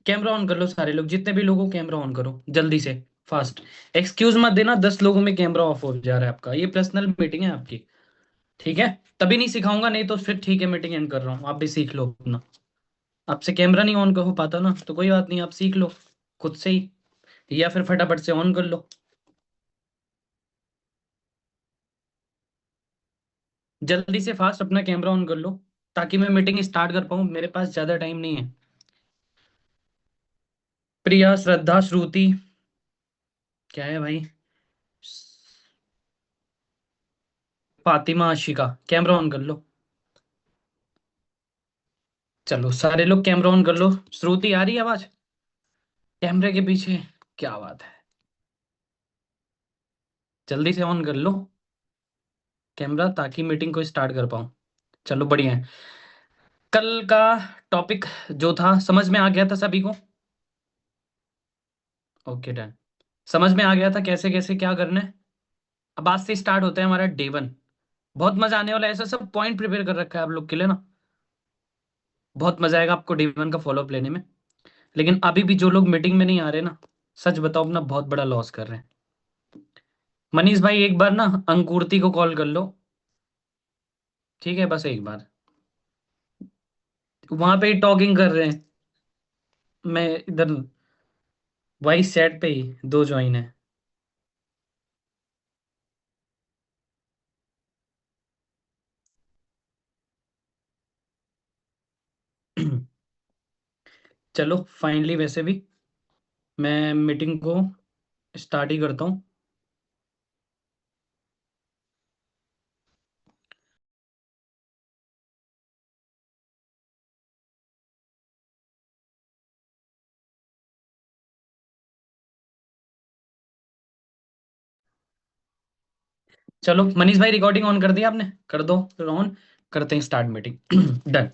Camera on कर लो सारे लोग, जितने भी लोगों कैमरा ऑन करो जल्दी से, फास्ट। एक्सक्यूज मत देना 10 लोगों में कैमरा ऑफ हो जा रहा है आपका, ये पर्सनल मीटिंग है आपकी। ठीक है, तभी नहीं सिखाऊंगा, नहीं तो फिर ठीक है मीटिंग एंड कर रहा हूँ, आप भी सीख लो अपना। आपसे कैमरा नहीं ऑन हो पाता ना, तो कोई बात नहीं, आप सीख लो खुद से ही, या फिर फटाफट से ऑन कर लो। जल्दी से फास्ट अपना कैमरा ऑन कर लो, ताकि मैं मीटिंग स्टार्ट कर पाऊँ, मेरे पास ज्यादा टाइम नहीं है। प्रिया, श्रद्धा, श्रुति, क्या है भाई, फातिमा, आशिका, कैमरा ऑन कर लो। चलो सारे लोग कैमरा ऑन कर लो। श्रुति आ रही है आवाज कैमरे के पीछे? क्या बात है, जल्दी से ऑन कर लो कैमरा, ताकि मीटिंग को स्टार्ट कर पाऊँ। चलो बढ़िया है। कल का टॉपिक जो था समझ में आ गया था सभी को? ओके डन, समझ में आ गया था कैसे कैसे क्या करना है। अब आज से स्टार्ट होता है हमारा डे 1। बहुत मजा आने वाला है, ऐसा सब पॉइंट प्रिपेयर कर रखा है आप लोग के लिए ना, बहुत मजा आएगा आपको डे 1 का फॉलोअप लेने में। लेकिन अभी भी जो लोग मीटिंग में नहीं आ रहे ना, सच बताओ अपना बहुत बड़ा लॉस कर रहे हैं। मनीष भाई एक बार ना अंकुरती को कॉल कर लो, ठीक है, बस एक बार। वहां पे ही टॉकिंग कर रहे हैं, मैं इधर वॉइस चैट पे ही 2 ज्वाइन है। चलो फाइनली वैसे भी मैं मीटिंग को स्टार्ट ही करता हूँ। चलो मनीष भाई रिकॉर्डिंग ऑन कर दिया आपने? कर दो फिर ऑन, करते हैं स्टार्ट मीटिंग। डन।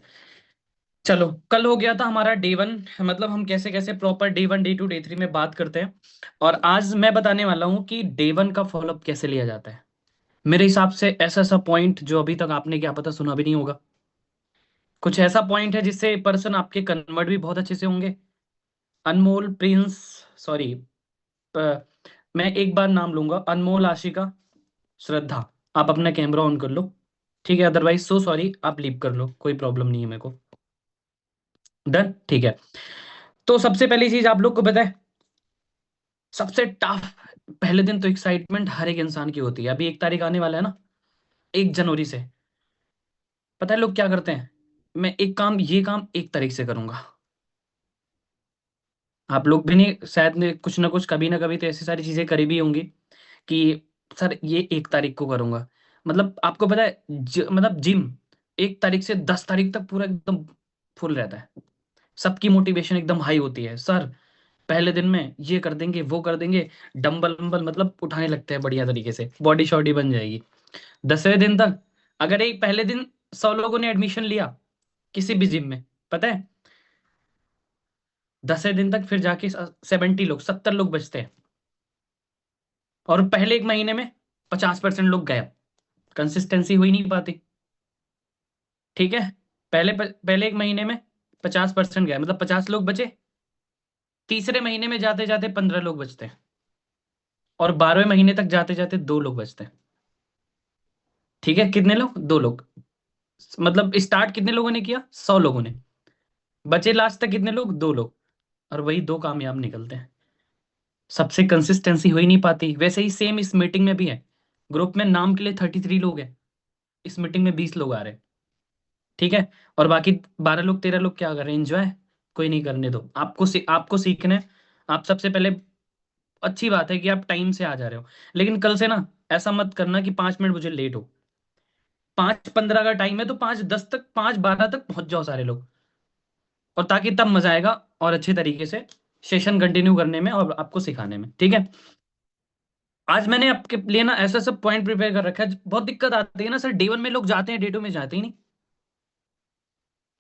चलो कल हो गया था हमारा डे 1, मतलब हम कैसे कैसे प्रॉपर डे 1 डे 2 डे 3 में बात करते हैं। और आज मैं बताने वाला हूँ कि डे 1 का फॉलोअप कैसे लिया जाता है। मेरे हिसाब से ऐसा सा पॉइंट जो अभी तक आपने क्या पता सुना भी नहीं होगा, कुछ ऐसा पॉइंट है जिससे पर्सन आपके कन्वर्ट भी बहुत अच्छे से होंगे। अनमोल, प्रिंस, सॉरी, मैं एक बार नाम लूंगा, अनमोल, आशिका, श्रद्धा, आप अपना कैमरा ऑन कर लो। ठीक है, अदरवाइज सो सॉरी, आप लीव कर लो, कोई प्रॉब्लम नहीं है मेरे को। डन, ठीक है। तो सबसे पहली चीज आप लोग को पता है, सबसे टफ पहले दिन तो एक्साइटमेंट हर एक इंसान की होती है। अभी 1 तारीख आने वाला है ना, 1 जनवरी से। पता है लोग क्या करते हैं, मैं एक काम, ये काम 1 तारीख से करूंगा। आप लोग भी नहीं शायद ने कुछ ना कुछ कभी ना कभी तो ऐसी सारी चीजें करी भी होंगी कि सर ये 1 तारीख को करूंगा। मतलब आपको पता है मतलब जिम 1 तारीख से 10 तारीख तक पूरा एकदम फुल रहता है। सबकी मोटिवेशन एकदम हाई होती है, सर पहले दिन में ये कर देंगे वो कर देंगे, डंबल वंबल मतलब उठाने लगते हैं बढ़िया तरीके से, बॉडी शॉडी बन जाएगी। 10वें दिन तक अगर एक पहले दिन 100 लोगों ने एडमिशन लिया किसी भी जिम में, पता है 10वें दिन तक फिर जाके 70 लोग 70 लोग बचते हैं। और पहले 1 महीने में 50% लोग गए, कंसिस्टेंसी हुई नहीं पाती। ठीक है, पहले 1 महीने में 50% गए, मतलब 50 लोग बचे। तीसरे महीने में जाते जाते 15 लोग बचते हैं। और 12वें महीने तक जाते जाते 2 लोग बचते हैं। ठीक है, कितने लोग? 2 लोग। मतलब स्टार्ट कितने लोगों ने किया? 100 लोगों ने। बचे लास्ट तक कितने लोग? 2 लोग। और वही 2 कामयाब निकलते हैं। सबसे कंसिस्टेंसी हो ही नहीं पाती। वैसे ही सेम इस मीटिंग में भी है। ग्रुप में नाम के लिए 33 लोग हैं, इस मीटिंग में 20 लोग आ रहे हैं। ठीक है, और बाकी 12 लोग 13 लोग क्या कर रहे हैं? एंजॉय। कोई नहीं, करने दो, आपको सीखना है। आप सबसे पहले, अच्छी बात है कि आप टाइम से आ जा रहे हो, लेकिन कल से ना ऐसा मत करना कि 5 मिनट मुझे लेट हो। 5:15 का टाइम है तो 5:10 तक, 5:12 तक पहुंच जाओ सारे लोग। और ताकि तब मजा आएगा और अच्छे तरीके से सेशन कंटिन्यू करने में और आपको सिखाने में। ठीक है, आज मैंने आपके लिए ना ऐसा सब पॉइंट प्रिपेयर कर रखा है। बहुत दिक्कत आती है ना सर, डे 1 में लोग जाते हैं डे 2 में जाते ही नहीं,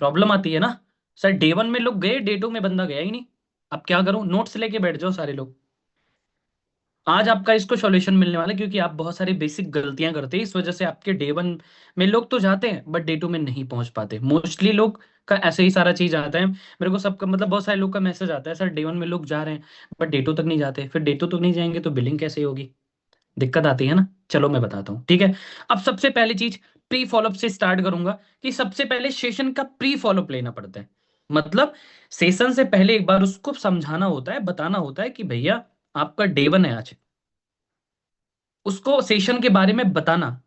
प्रॉब्लम आती है ना। सर डे 1 में लोग गए, डे 2 में बंदा गया ही नहीं। अब क्या करूं? नोट्स लेके बैठ जाओ सारे लोग। आज आपका इसको सॉल्यूशन मिलने वाला है, क्योंकि आप बहुत सारी बेसिक गलतियां करते हैं, इस वजह से आपके डे 1 में लोग तो जाते हैं बट डे 2 में नहीं पहुंच पाते। मोस्टली लोग का ऐसे ही सारा चीज आता है मेरे को सबका, मतलब बहुत सारे लोग का मैसेज आता है, सर डे 1 में लोग जा रहे हैं बट डे 2 तक नहीं जाते, फिर डे 2 तक नहीं जाएंगे तो बिलिंग कैसे होगी, दिक्कत आती है ना। चलो मैं बताता हूँ, ठीक है। अब सबसे पहली चीज प्री फॉलोअप से स्टार्ट करूंगा कि सबसे पहले सेशन का प्री फॉलोअप लेना पड़ता है। मतलब सेशन से पहले एक बार उसको समझाना होता है, बताना होता है कि भैया आपका डे 1 है आज, उसको सेशन के बारे में बताना,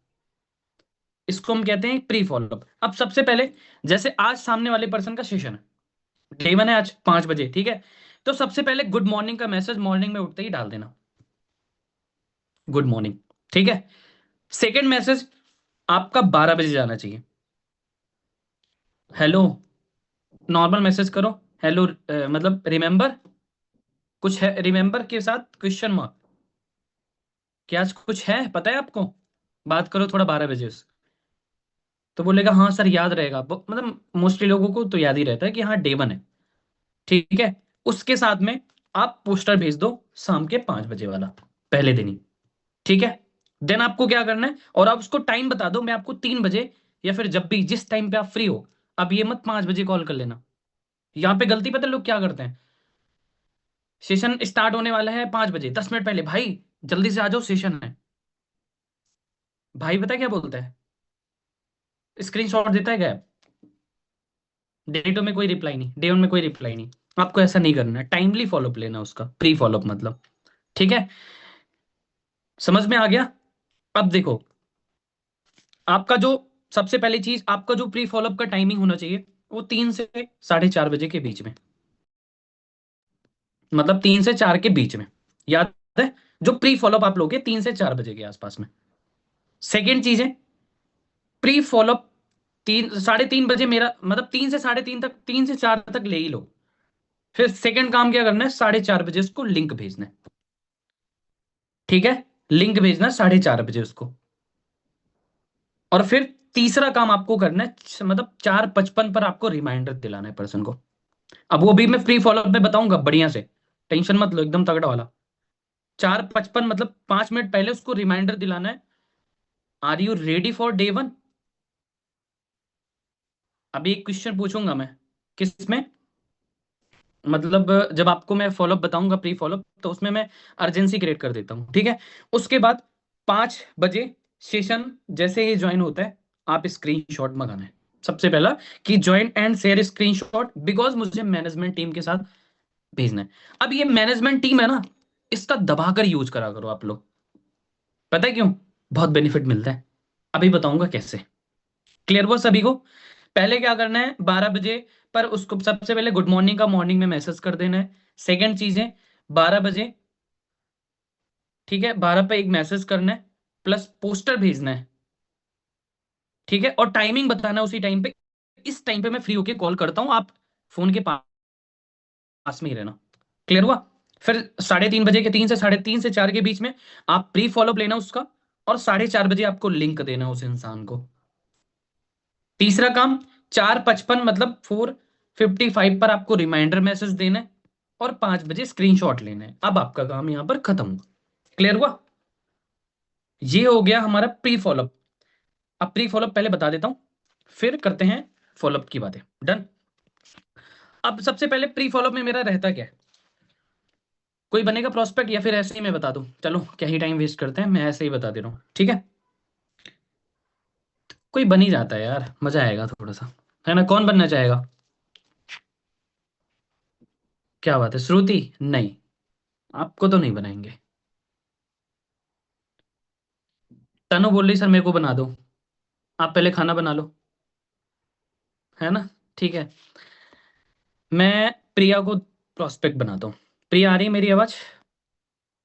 इसको हम कहते हैं प्री फॉलोअप। अब सबसे पहले जैसे आज सामने वाले पर्सन का सेशन है, डे 1 है आज 5 बजे, ठीक है, तो सबसे पहले गुड मॉर्निंग का मैसेज मॉर्निंग में उठते ही डाल देना, गुड मॉर्निंग, ठीक है। सेकेंड मैसेज आपका 12 बजे जाना चाहिए, हेलो, नॉर्मल मैसेज करो, हेलो, मतलब रिमेंबर, कुछ है रिमेंबर के साथ क्वेश्चन मार्क, क्या आज कुछ है पता है आपको, बात करो थोड़ा 12 बजे से। तो बोलेगा हाँ सर याद रहेगा, मतलब मोस्टली लोगों को तो याद ही रहता है कि हाँ डे 1 है, ठीक है। उसके साथ में आप पोस्टर भेज दो शाम के 5 बजे वाला, पहले दिन ही, ठीक है। देन आपको क्या करना है, और आप उसको टाइम बता दो, मैं आपको 3 बजे या फिर जब भी जिस टाइम पे आप फ्री हो, अब ये मत 5 बजे कॉल कर लेना। यहाँ पे गलती पता है लोग क्या करते हैं, सेशन स्टार्ट होने वाला है 5 बजे, 10 मिनट पहले, भाई जल्दी से आ जाओ सेशन है, भाई पता है क्या बोलता है, स्क्रीनशॉट देता है गैप, डे 2 में कोई रिप्लाई नहीं, डे 1 में कोई रिप्लाई नहीं। आपको ऐसा नहीं करना है, टाइमली फॉलोअप लेना उसका, प्री फॉलोअप मतलब, ठीक है। समझ में आ गया। अब देखो, आपका जो सबसे पहली चीज, आपका जो प्री फॉलोअप का टाइमिंग होना चाहिए वो 3 से 4:30 बजे के बीच में, मतलब 3 से 4 के बीच में, याद है, जो प्री फॉलोअप आप लोगे 3 से 4 बजे के आसपास में। सेकेंड चीज है प्री फॉलोअप 3 3:30 बजे, मेरा मतलब 3 से 3:30 तक, 3 से 4 तक ले ही लो। फिर सेकंड काम क्या करना है, 4:30 बजे उसको लिंक भेजना है, ठीक है, लिंक भेजना है 4:30 बजे उसको। और फिर तीसरा काम आपको करना है, मतलब 4:55 पर आपको रिमाइंडर दिलाना है पर्सन को। अब वो भी मैं फ्री फॉलोअप में बताऊंगा बढ़िया से, टेंशन मत लो, एकदम तगड़ा वाला। 4:55 मतलब 5 मिनट पहले उसको रिमाइंडर दिलाना है, are you ready for day 1। अभी एक क्वेश्चन पूछूंगा मैं, किसमें, मतलब जब आपको मैं फॉलोअप बताऊंगा प्री फॉलोअप, तो उसमें मैं अर्जेंसी क्रिएट कर देता हूँ, ठीक है। उसके बाद 5 बजे सेशन जैसे ही ज्वाइन होता है, आप स्क्रीनशॉट मंगाना है सबसे पहला, कि join and share screenshot, because मुझे मैनेजमेंट टीम के साथ भेजना है। अब ये मैनेजमेंट टीम है ना, इसका दबाकर यूज करा करो आप लोग, पता है क्यों, बहुत बेनिफिट मिलता है, अभी बताऊंगा कैसे। क्लियर हुआ सभी को। पहले क्या करना है, 12 बजे पर उसको सबसे पहले गुड मॉर्निंग का मॉर्निंग में मैसेज कर देना है। सेकंड चीज है 12 बजे, ठीक है, 12 पे एक मैसेज करना है, प्लस पोस्टर भेजना है, ठीक है, और टाइमिंग बताना है उसी टाइम पे, इस टाइम पे मैं फ्री होके कॉल करता हूँ, आप फोन के पास में ही रहना। क्लियर हुआ। फिर 3:30 बजे के 3 से 4 के बीच में आप प्री फॉलोअप लेना उसका, और 4:30 बजे आपको लिंक देना उस इंसान को। तीसरा काम 4:55 मतलब 4:55 पर आपको रिमाइंडर मैसेज देना है, और 5 बजे स्क्रीनशॉट लेना है। अब आपका काम यहां पर खत्म हुआ। क्लियर हुआ। ये हो गया हमारा प्री फॉलोअप। अब प्री फॉलोअप पहले बता देता हूं, फिर करते हैं फॉलोअप की बातें। डन। अब सबसे पहले प्री फॉलोअप में मेरा रहता क्या है, कोई बनेगा प्रोस्पेक्ट या फिर ऐसे ही मैं बता दूं, चलो क्या ही टाइम वेस्ट करते हैं, मैं ऐसे ही बता दे रहा हूं, ठीक है। कोई बन ही जाता है यार, मजा आएगा थोड़ा सा, है ना। कौन बनना चाहेगा, क्या बात है, श्रुति, नहीं, आपको तो नहीं बनाएंगे। तनु बोल रही सर मेरे को बना दो, आप पहले खाना बना लो, है ना, ठीक है। मैं प्रिया को प्रोस्पेक्ट बनाता हूँ। प्रिया, आ रही है मेरी आवाज,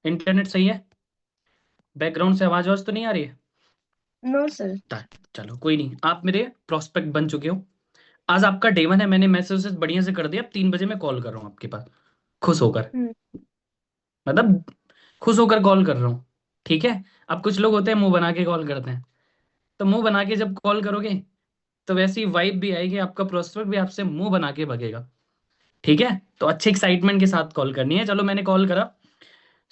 इंटरनेट सही है, बैकग्राउंड से आवाज आवाज तो नहीं आ रही है। No sir. चलो कोई नहीं, आप मेरे प्रोस्पेक्ट बन चुके हो। आज आपका डे 1 है, मैंने मैसेज बढ़िया से कर दिया, अब 3 बजे मैं कॉल कर रहा हूँ आपके पास, खुश होकर, हम्म। मतलब खुश होकर कॉल कर रहा हूँ, ठीक है। अब कुछ लोग होते हैं मुंह बना के कॉल करते हैं, तो मुंह बना के जब कॉल करोगे तो वैसी वाइब भी आएगी, आपका प्रोस्पेक्ट भी आपसे मुंह बना के भगेगा, ठीक है। तो अच्छे एक्साइटमेंट के साथ कॉल करनी है। चलो मैंने कॉल करा,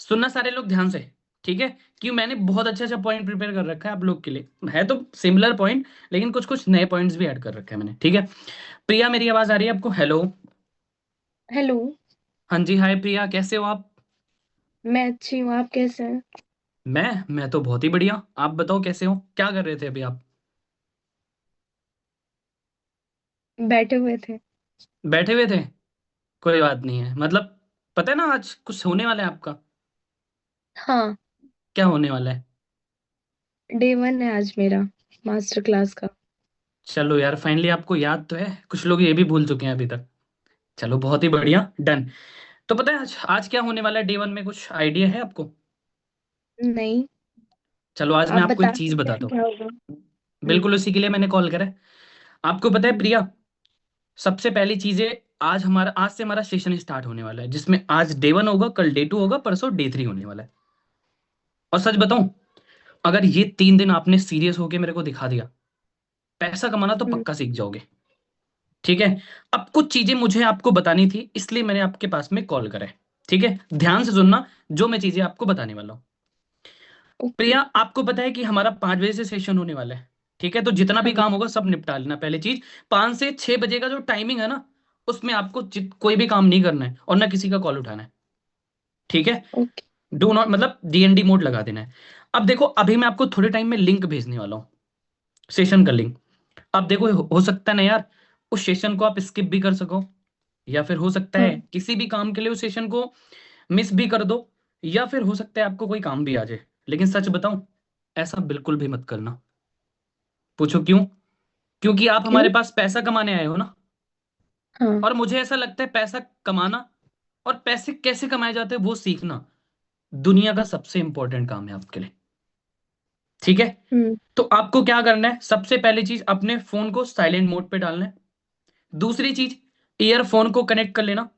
सुनना सारे लोग ध्यान से, ठीक है, कि मैंने बहुत अच्छा अच्छा पॉइंट प्रिपेयर कर रखा है आप लोग के लिए, है तो सिमिलर पॉइंट, लेकिन कुछ कुछ नए पॉइंट्स भी ऐड कर रखे हैं मैंने। ठीक है, प्रिया मेरी आवाज आ रही है आपको? हेलो। हेलो। हाँ जी, हाय प्रिया, कैसे हो आप? मैं अच्छी हूँ, आप कैसे हैं? मैं तो बहुत ही बढ़िया। आप बताओ कैसे हो, क्या कर रहे थे अभी आप? बैठे हुए थे। बैठे हुए थे? कोई बात नहीं है, मतलब पता है ना आज कुछ होने वाला है आपका? हाँ। क्या होने वाला है? डे 1 है आज मेरा मास्टर क्लास का। चलो यार, फाइनली आपको याद तो है, कुछ लोग ये भी भूल चुके हैं अभी तक। चलो बहुत ही बढ़िया, डन। तो पता है आज क्या होने वाला है डे 1 में, कुछ आइडिया है आपको? नहीं। चलो आज मैं आप आपको बता एक चीज सकते हैं बताता क्या हूँ। होगा? हम्म। बिल्कुल उसी के लिए मैंने कॉल करा है। आपको पता है हम्म। प्रिया, सबसे पहली चीज है, आज से हमारा सेशन स्टार्ट होने वाला है, जिसमें आज डे 1 होगा, कल डे 2 होगा, परसों डे 3 होने वाला है। और सच बताऊं, अगर ये 3 दिन आपने सीरियस होके मेरे को दिखा दिया, पैसा कमाना तो हम्म। पक्का सीख जाओगे। ठीक है, अब कुछ चीजें मुझे आपको बतानी थी, इसलिए मैंने आपके पास में कॉल करा है। ठीक है, ध्यान से सुनना जो मैं चीजें आपको बताने वाला हूँ। ओके। प्रिया, आपको पता है कि हमारा 5 बजे से सेशन होने वाला है। ठीक है, तो जितना भी हाँ। काम होगा सब निपटा लेना। पहली चीज, 5 से 6 बजे का जो टाइमिंग है ना, उसमें आपको कोई भी काम नहीं करना है और ना किसी का कॉल उठाना है। ठीक है, ओके। डू नॉट मतलब डीएनडी मोड लगा देना है। अब देखो, अभी मैं आपको थोड़े टाइम में लिंक भेजने वाला हूँ, सेशन का लिंक। अब देखो, हो सकता है ना यार, उस सेशन को आप स्किप भी कर सको, या फिर हो सकता है हाँ। किसी भी काम के लिए उस सेशन को मिस भी कर दो, या फिर हो सकता है आपको कोई काम भी आ जाए। लेकिन सच बताऊं, ऐसा बिल्कुल भी मत करना। पूछो क्यों? क्योंकि आप क्यों? हमारे पास पैसा कमाने आए हो ना। हाँ। और मुझे ऐसा लगता है पैसा कमाना और पैसे कैसे कमाए जाते हैं वो सीखना दुनिया का सबसे इंपॉर्टेंट काम है आपके लिए। ठीक है, हम्म। तो आपको क्या करना है, सबसे पहली चीज अपने फोन को साइलेंट मोड पे डालना है। दूसरी चीज, ईयरफोन को कनेक्ट कर लेना।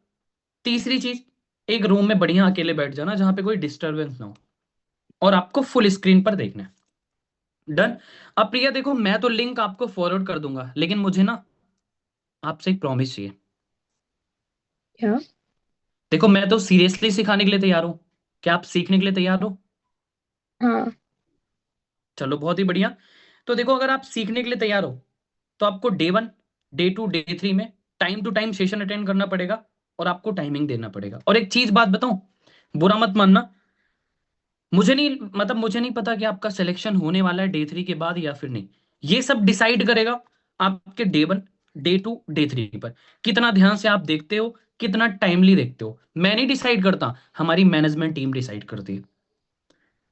तीसरी चीज, एक रूम में बढ़िया अकेले बैठ जाना जहां पे कोई डिस्टरबेंस ना हो, और आपको फुल स्क्रीन पर देखना है। डन। अब प्रिया देखो, मैं तो लिंक आपको फॉरवर्ड कर दूंगा, लेकिन मुझे ना आपसे एक प्रॉमिस चाहिए। क्या? देखो, मैं तो सीरियसली सिखाने के लिए तैयार हूं, क्या आप सीखने के लिए तैयार हो? हाँ। चलो बहुत ही बढ़िया। तो देखो, अगर आप सीखने के लिए तैयार हो, तो आपको डे 1, डे 2, डे 3 में time to time session attend करना पड़ेगा, और आपको टाइमिंग देना पड़ेगा। और एक चीज बात बताऊं, बुरा मत मानना, मुझे नहीं पता कि आपका सिलेक्शन होने वाला है डे 3 के बाद या फिर नहीं। ये सब डिसाइड करेगा आपके डे 1, डे 2, डे 3 पर कितना ध्यान से आप देखते हो, कितना टाइमली देखते हो। मैं नहीं डिसाइड करता, हमारी मैनेजमेंट टीम डिसाइड करती है।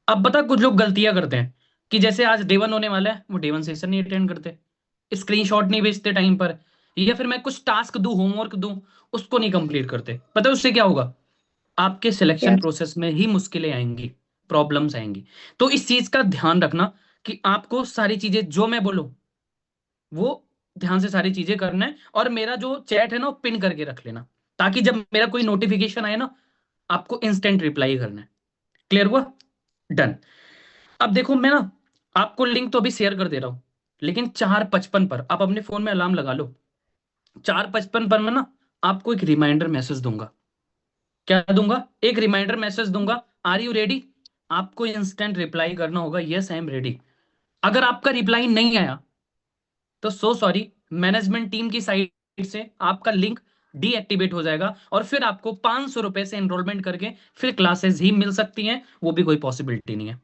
अब बता, कुछ लोग गलतियां करते हैं, कि जैसे आज डे 1 होने वाला है, वो डे 1 सेशन नहीं अटेंड करते, स्क्रीनशॉट नहीं भेजते टाइम पर, या फिर मैं कुछ टास्क दूं, होमवर्क दूं, उसको नहीं कंप्लीट करते। पता है उससे क्या होगा? आपके क्या? सिलेक्शन प्रोसेस में ही मुश्किलें आएंगी, प्रॉब्लम्स आएंगी। तो इस चीज का ध्यान रखना, कि आपको सारी चीजें जो मैं बोलूं वो ध्यान से सारी चीजें करना है, और मेरा जो चैट है ना वो पिन करके रख लेना, ताकि जब मेरा कोई नोटिफिकेशन आए ना, आपको इंस्टेंट रिप्लाई करना है। क्लियर हुआ? डन। अब देखो, मैं ना आपको लिंक तो अभी शेयर कर दे रहा हूं, लेकिन 4:55 पर आप अपने फोन में अलार्म लगा लो। 4:55 पर मैं ना आपको एक रिमाइंडर मैसेज दूंगा। क्या दूंगा? एक रिमाइंडर मैसेज दूंगा। Are you ready? आपको इंस्टेंट रिप्लाई करना होगा, यस आई एम रेडी। अगर आपका रिप्लाई नहीं आया, तो सो सॉरी, मैनेजमेंट टीम की साइड से आपका लिंक डीएक्टिवेट हो जाएगा, और फिर आपको ₹500 से एनरोलमेंट करके फिर क्लासेस ही मिल सकती हैं, वो भी कोई पॉसिबिलिटी नहीं है।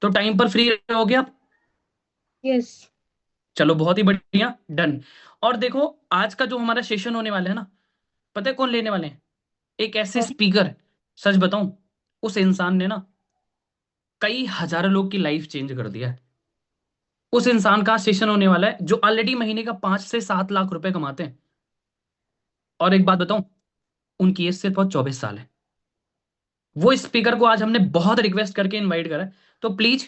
तो टाइम पर फ्री रहोगे आप? यस। चलो बहुत ही बढ़िया, डन। और देखो, आज का जो हमारा सेशन होने वाला है ना, पता है कौन लेने वाले हैं? एक ऐसे हाँ। स्पीकर, सच बताऊं, उस इंसान ने ना कई हजारों लोग की लाइफ चेंज कर दिया है। उस इंसान का सेशन होने वाला है जो ऑलरेडी महीने का 5 से 7 लाख रुपए कमाते हैं। और एक बात बताऊं, उनकी एज सिर्फ और 24 साल है। वो स्पीकर को आज हमने बहुत रिक्वेस्ट करके इनवाइट करा है। तो प्लीज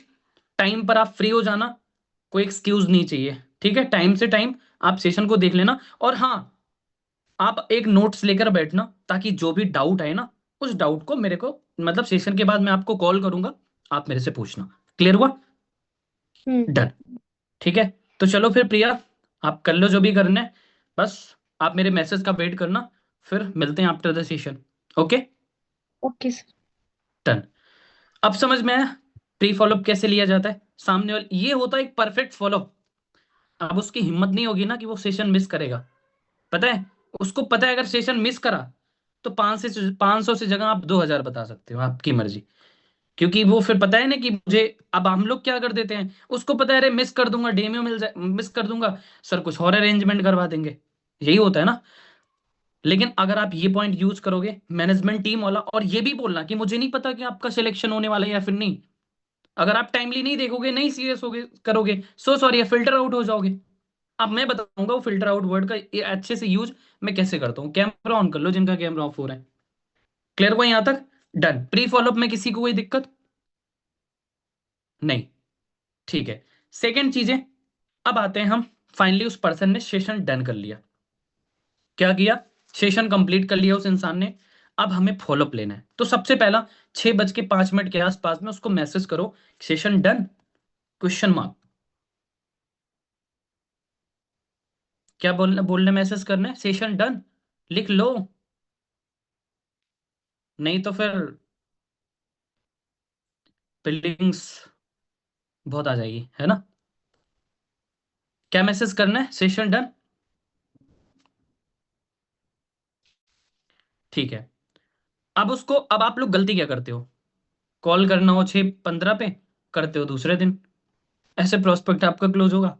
टाइम पर आप फ्री हो जाना, कोई एक्सक्यूज नहीं चाहिए। ठीक है, टाइम से टाइम आप सेशन को देख लेना। और हाँ, आप एक नोट्स लेकर बैठना, ताकि जो भी डाउट आए ना, उस डाउट को मेरे को, मतलब सेशन के बाद मैं आपको कॉल करूंगा, आप मेरे से पूछना। क्लियर हुआ? हम्म। डन। ठीक है, तो चलो फिर प्रिया, आप कर लो जो भी करना है। बस आप मेरे मैसेज का वेट करना, फिर मिलते हैं after the session. Okay, okay sir. Done. अब समझ में आया प्री फॉलोअप कैसे लिया जाता है? सामने वाले ये होता है एक परफेक्ट फॉलोअप। अब उसकी हिम्मत नहीं होगी ना कि वो सेशन मिस करेगा। पता है, उसको पता है अगर सेशन मिस करा तो 500 से जगह आप 2000 बता सकते हो, आपकी मर्जी। क्योंकि वो फिर पता है ना कि मुझे, अब हम लोग क्या कर देते हैं, उसको पता है अरे मिस कर दूंगा, डेमो मिल जाए, मिस कर दूंगा, सर कुछ और अरेंजमेंट करवा देंगे। यही होता है ना। लेकिन अगर आप ये पॉइंट यूज करोगे मैनेजमेंट टीम वाला, और ये भी बोलना कि मुझे नहीं पता कि आपका सिलेक्शन होने वाला है या फिर नहीं, अगर आप टाइमली नहीं देखोगे, नहीं सीरियस होगे करोगे, सो सॉरी, फिल्टर आउट हो जाओगे। अब मैं बताऊंगा वो फिल्टर आउट वर्ड का ये अच्छे से यूज मैं कैसे करता हूँ। कैमरा ऑन कर लो जिनका कैमरा ऑफ हो रहा है। क्लियर हुआ यहां तक? डन। प्री फॉलोअप में किसी को कोई दिक्कत नहीं? ठीक है। सेकेंड चीजें, अब आते हैं हम, फाइनली उस पर्सन ने सेशन डन कर लिया। क्या किया? सेशन कंप्लीट कर लिया उस इंसान ने। अब हमें फॉलोअप लेना है, तो सबसे पहला 6:05 के आसपास में उसको मैसेज करो, सेशन डन, क्वेश्चन मार्क। क्या बोलना, बोलने मैसेज करना है सेशन डन, लिख लो। नहीं तो फिर बिल्डिंग्स बहुत आ जाएगी, है ना। क्या मैसेज करना है? Session done. ठीक है। अब उसको, अब आप लोग गलती क्या करते हो, कॉल करना हो 6:15 पे, करते हो दूसरे दिन। ऐसे प्रोस्पेक्ट आपका क्लोज होगा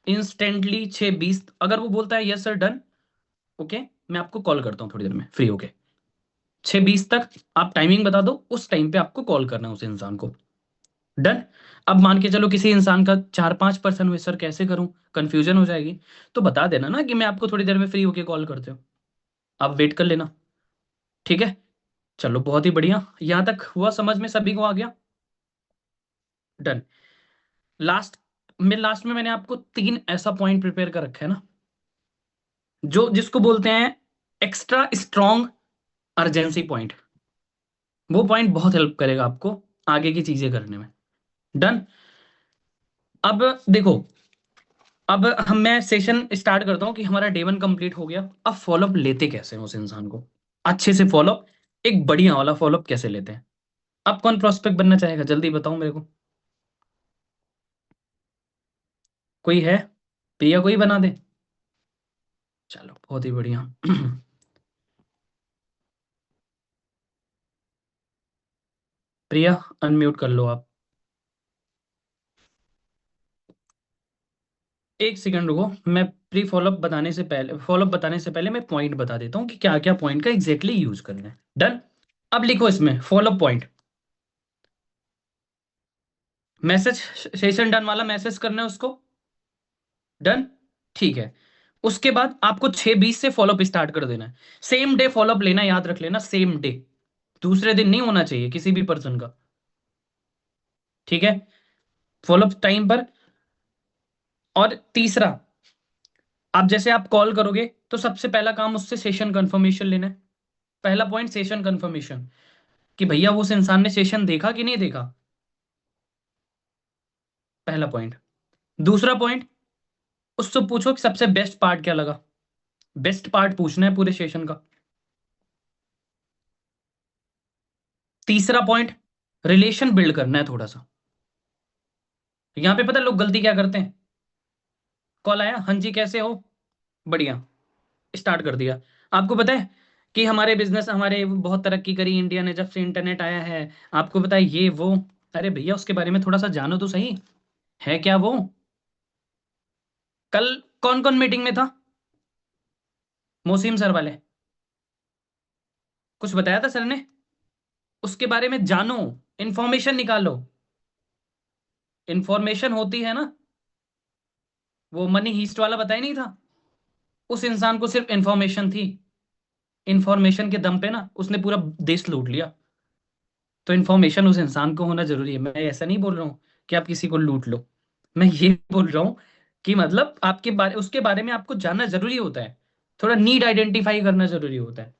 इंस्टेंटली 6:20। अगर वो बोलता है यस सर डन, ओके मैं आपको कॉल करता हूँ थोड़ी देर में फ्री होके, 6:20 तक आप टाइमिंग बता दो, उस टाइम पे आपको कॉल करना है उस इंसान को। डन। अब मान के चलो किसी इंसान का 4-5% हुए, सर कैसे करूं, कंफ्यूजन हो जाएगी, तो बता देना ना कि मैं आपको थोड़ी देर में फ्री होके कॉल करते हो, आप वेट कर लेना। ठीक है। चलो बहुत ही बढ़िया, यहां तक हुआ समझ में, सभी को आ गया? डन। लास्ट में मैंने आपको 3 ऐसा पॉइंट प्रिपेयर कर रखा है ना, जो जिसको बोलते हैं एक्स्ट्रा स्ट्रॉन्ग अर्जेंसी पॉइंट। वो पॉइंट बहुत हेल्प करेगा आपको आगे की चीजें करने में। डन। अब देखो, अब हम मैं सेशन स्टार्ट करता हूँ कि हमारा डे 1 कंप्लीट हो गया। अब फॉलोअप लेते कैसे हैं उस इंसान को, अच्छे से फॉलोअप, एक बढ़िया वाला फॉलोअप कैसे लेते हैं। अब कौन प्रोस्पेक्ट बनना चाहेगा, जल्दी बताओ मेरे को। कोई है? प्रिया कोई बना दे। चलो बहुत ही बढ़िया। प्रिया अनम्यूट कर लो आप। एक सेकंड रुको, मैं प्री फॉलोअप बताने से पहले, फॉलोअप बताने से पहले मैं पॉइंट बता देता हूँ कि क्या क्या पॉइंट का एग्जैक्टली यूज करना है। डन। अब लिखो इसमें follow up point, message, session done वाला मैसेज करना है उसको। डन। ठीक है। उसके बाद आपको 6:20 से फॉलोअप स्टार्ट कर देना है। सेम डे फॉलोअप लेना, याद रख लेना, सेम डे, दूसरे दिन नहीं होना चाहिए किसी भी पर्सन का। ठीक है, फॉलोअप टाइम पर। और तीसरा, आप जैसे आप कॉल करोगे तो सबसे पहला काम उससे सेशन कंफर्मेशन लेना है। पहला पॉइंट सेशन कंफर्मेशन, कि भैया वो उस इंसान ने सेशन देखा कि नहीं देखा, पहला पॉइंट। दूसरा पॉइंट, उससे पूछो कि सबसे बेस्ट पार्ट क्या लगा, बेस्ट पार्ट पूछना है पूरे सेशन का। तीसरा पॉइंट, रिलेशन बिल्ड करना है थोड़ा सा। यहां पे पता है लोग गलती क्या करते हैं, कॉल आया, हाँ जी कैसे हो, बढ़िया, स्टार्ट कर दिया। आपको पता है कि हमारे बिजनेस, हमारे बहुत तरक्की करी इंडिया ने जब से इंटरनेट आया है, आपको पता है ये वो। अरे भैया उसके बारे में थोड़ा सा जानो तो सही, है क्या वो? कल कौन कौन मीटिंग में था? मोसीम सर वाले, कुछ बताया था सर ने? उसके बारे में जानो, इंफॉर्मेशन निकालो। इंफॉर्मेशन होती है ना, वो मनी हीस्ट वाला बताया नहीं था, उस इंसान को सिर्फ इंफॉर्मेशन थी। इंफॉर्मेशन के दम पे ना उसने पूरा देश लूट लिया। तो इन्फॉर्मेशन उस इंसान को होना जरूरी है। मैं ऐसा नहीं बोल रहा हूँ कि आप किसी को लूट लो, मैं ये बोल रहा हूँ कि मतलब आपके बारे, उसके बारे में आपको जानना जरूरी होता है, थोड़ा नीड आइडेंटिफाई करना जरूरी होता है।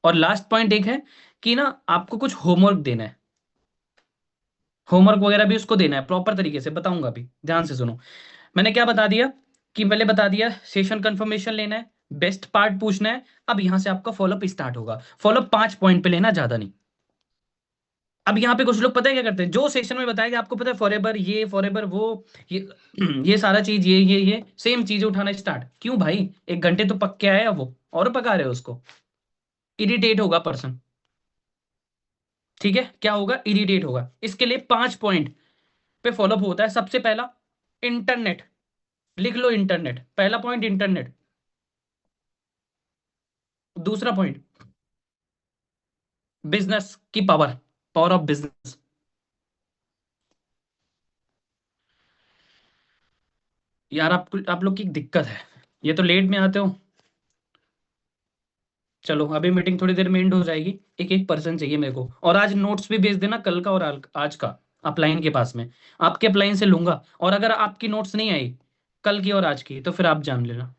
और लास्ट पॉइंट एक है कि ना आपको कुछ होमवर्क देना है, होमवर्क वगैरह भी उसको देना है, प्रॉपर तरीके से बताऊंगा अभी, ध्यान से सुनो। मैंने क्या बता दिया, कि पहले बता दिया सेशन कंफर्मेशन लेना है, बेस्ट पार्ट पूछना है। अब यहां से आपका फॉलोअप स्टार्ट होगा। फॉलोअप 5 पॉइंट पे लेना, ज्यादा नहीं। अब यहाँ पे कुछ लोग पता है क्या करते हैं, जो सेशन में बताया कि आपको पता है फॉरएवर ये फॉरएवर वो, ये ये सारा चीज, ये सेम चीजें उठाना स्टार्ट क्यों भाई? 1 घंटे तो पक के आया वो, और पका रहे हो उसको। इरिटेट होगा पर्सन। ठीक है, क्या होगा? इरिटेट होगा। इसके लिए 5 पॉइंट पे फॉलोअप होता है। सबसे पहला, इंटरनेट। लिख लो इंटरनेट, पहला पॉइंट इंटरनेट। दूसरा पॉइंट, बिजनेस की पावर, पावर ऑफ बिजनेस। यार आप लोग की दिक्कत है, ये तो लेट में आते हो। चलो अभी मीटिंग थोड़ी देर में एंड हो जाएगी। एक एक पर्सन चाहिए मेरे को, और आज नोट्स भी भेज देना, कल का और आज का। अपलाइन के पास में, आपके अपलाइन से लूंगा। और अगर आपकी नोट्स नहीं आई कल की और आज की, तो फिर आप जान लेना।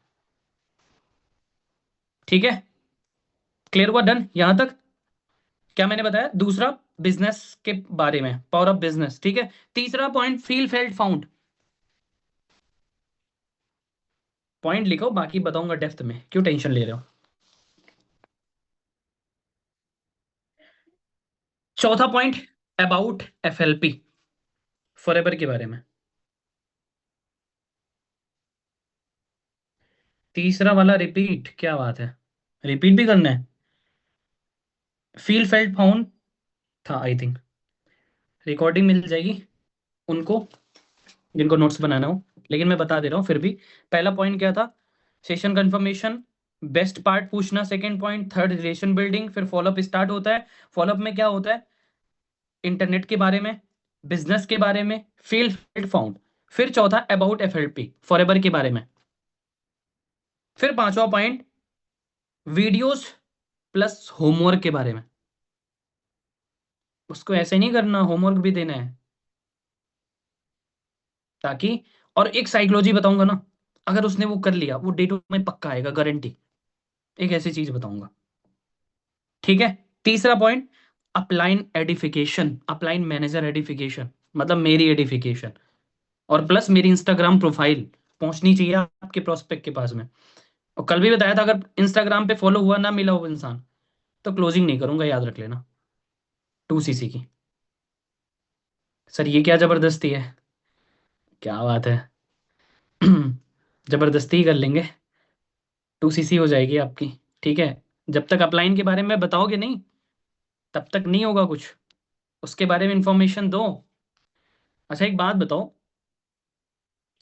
ठीक है, क्लियर हुआ? डन यहां तक? क्या मैंने बताया? दूसरा, बिजनेस के बारे में, पावर ऑफ बिजनेस। ठीक है, तीसरा point, feel felt found. Point लिखो, बाकी बताऊंगा डेप्थ में, क्यों टेंशन ले रहे हो। चौथा पॉइंट, अबाउट एफएलपी, फॉरएवर के बारे में। तीसरा वाला रिपीट, क्या बात है, रिपीट भी करना है। फील फेल्ट फाउंड था आई थिंक। रिकॉर्डिंग मिल जाएगी उनको जिनको नोट्स बनाना हो, लेकिन मैं बता दे रहा हूँ फिर भी। पहला पॉइंट क्या था? सेशन कंफर्मेशन, बेस्ट पार्ट पूछना। Second point, third, relation building. फिर फॉलोअप स्टार्ट होता है। फॉलोअप में क्या होता है? इंटरनेट के बारे में, बिजनेस के बारे में, फील्ड फील्ड फाउंड। फिर चौथा, अबाउट एफएलपी, फॉरएवर के बारे में। फिर पांचवा पॉइंट, वीडियोस प्लस होमवर्क के बारे में। उसको ऐसे नहीं करना, होमवर्क भी देना है, ताकि। और एक साइकोलॉजी बताऊंगा ना, अगर उसने वो कर लिया, वो डे टू में पक्का आएगा, गारंटी। एक ऐसी चीज बताऊंगा। ठीक है, तीसरा point, upline edification, upline manager edification, मतलब मेरी एडिफिकेशन। और प्लस मेरी इंस्टाग्राम प्रोफाइल पहुंचनी चाहिए आपके प्रोस्पेक्ट के पास में। और कल भी बताया था, अगर इंस्टाग्राम पे फॉलो हुआ ना मिला वो इंसान, तो क्लोजिंग नहीं करूंगा, याद रख लेना। 2 सीसी की। सर ये क्या जबरदस्ती है? क्या बात है। जबरदस्ती ही कर लेंगे। 2 सीसी हो जाएगी आपकी। ठीक है, जब तक अपलाइन के बारे में बताओगे नहीं, तब तक नहीं होगा कुछ। उसके बारे में इंफॉर्मेशन दो। अच्छा एक बात बताओ,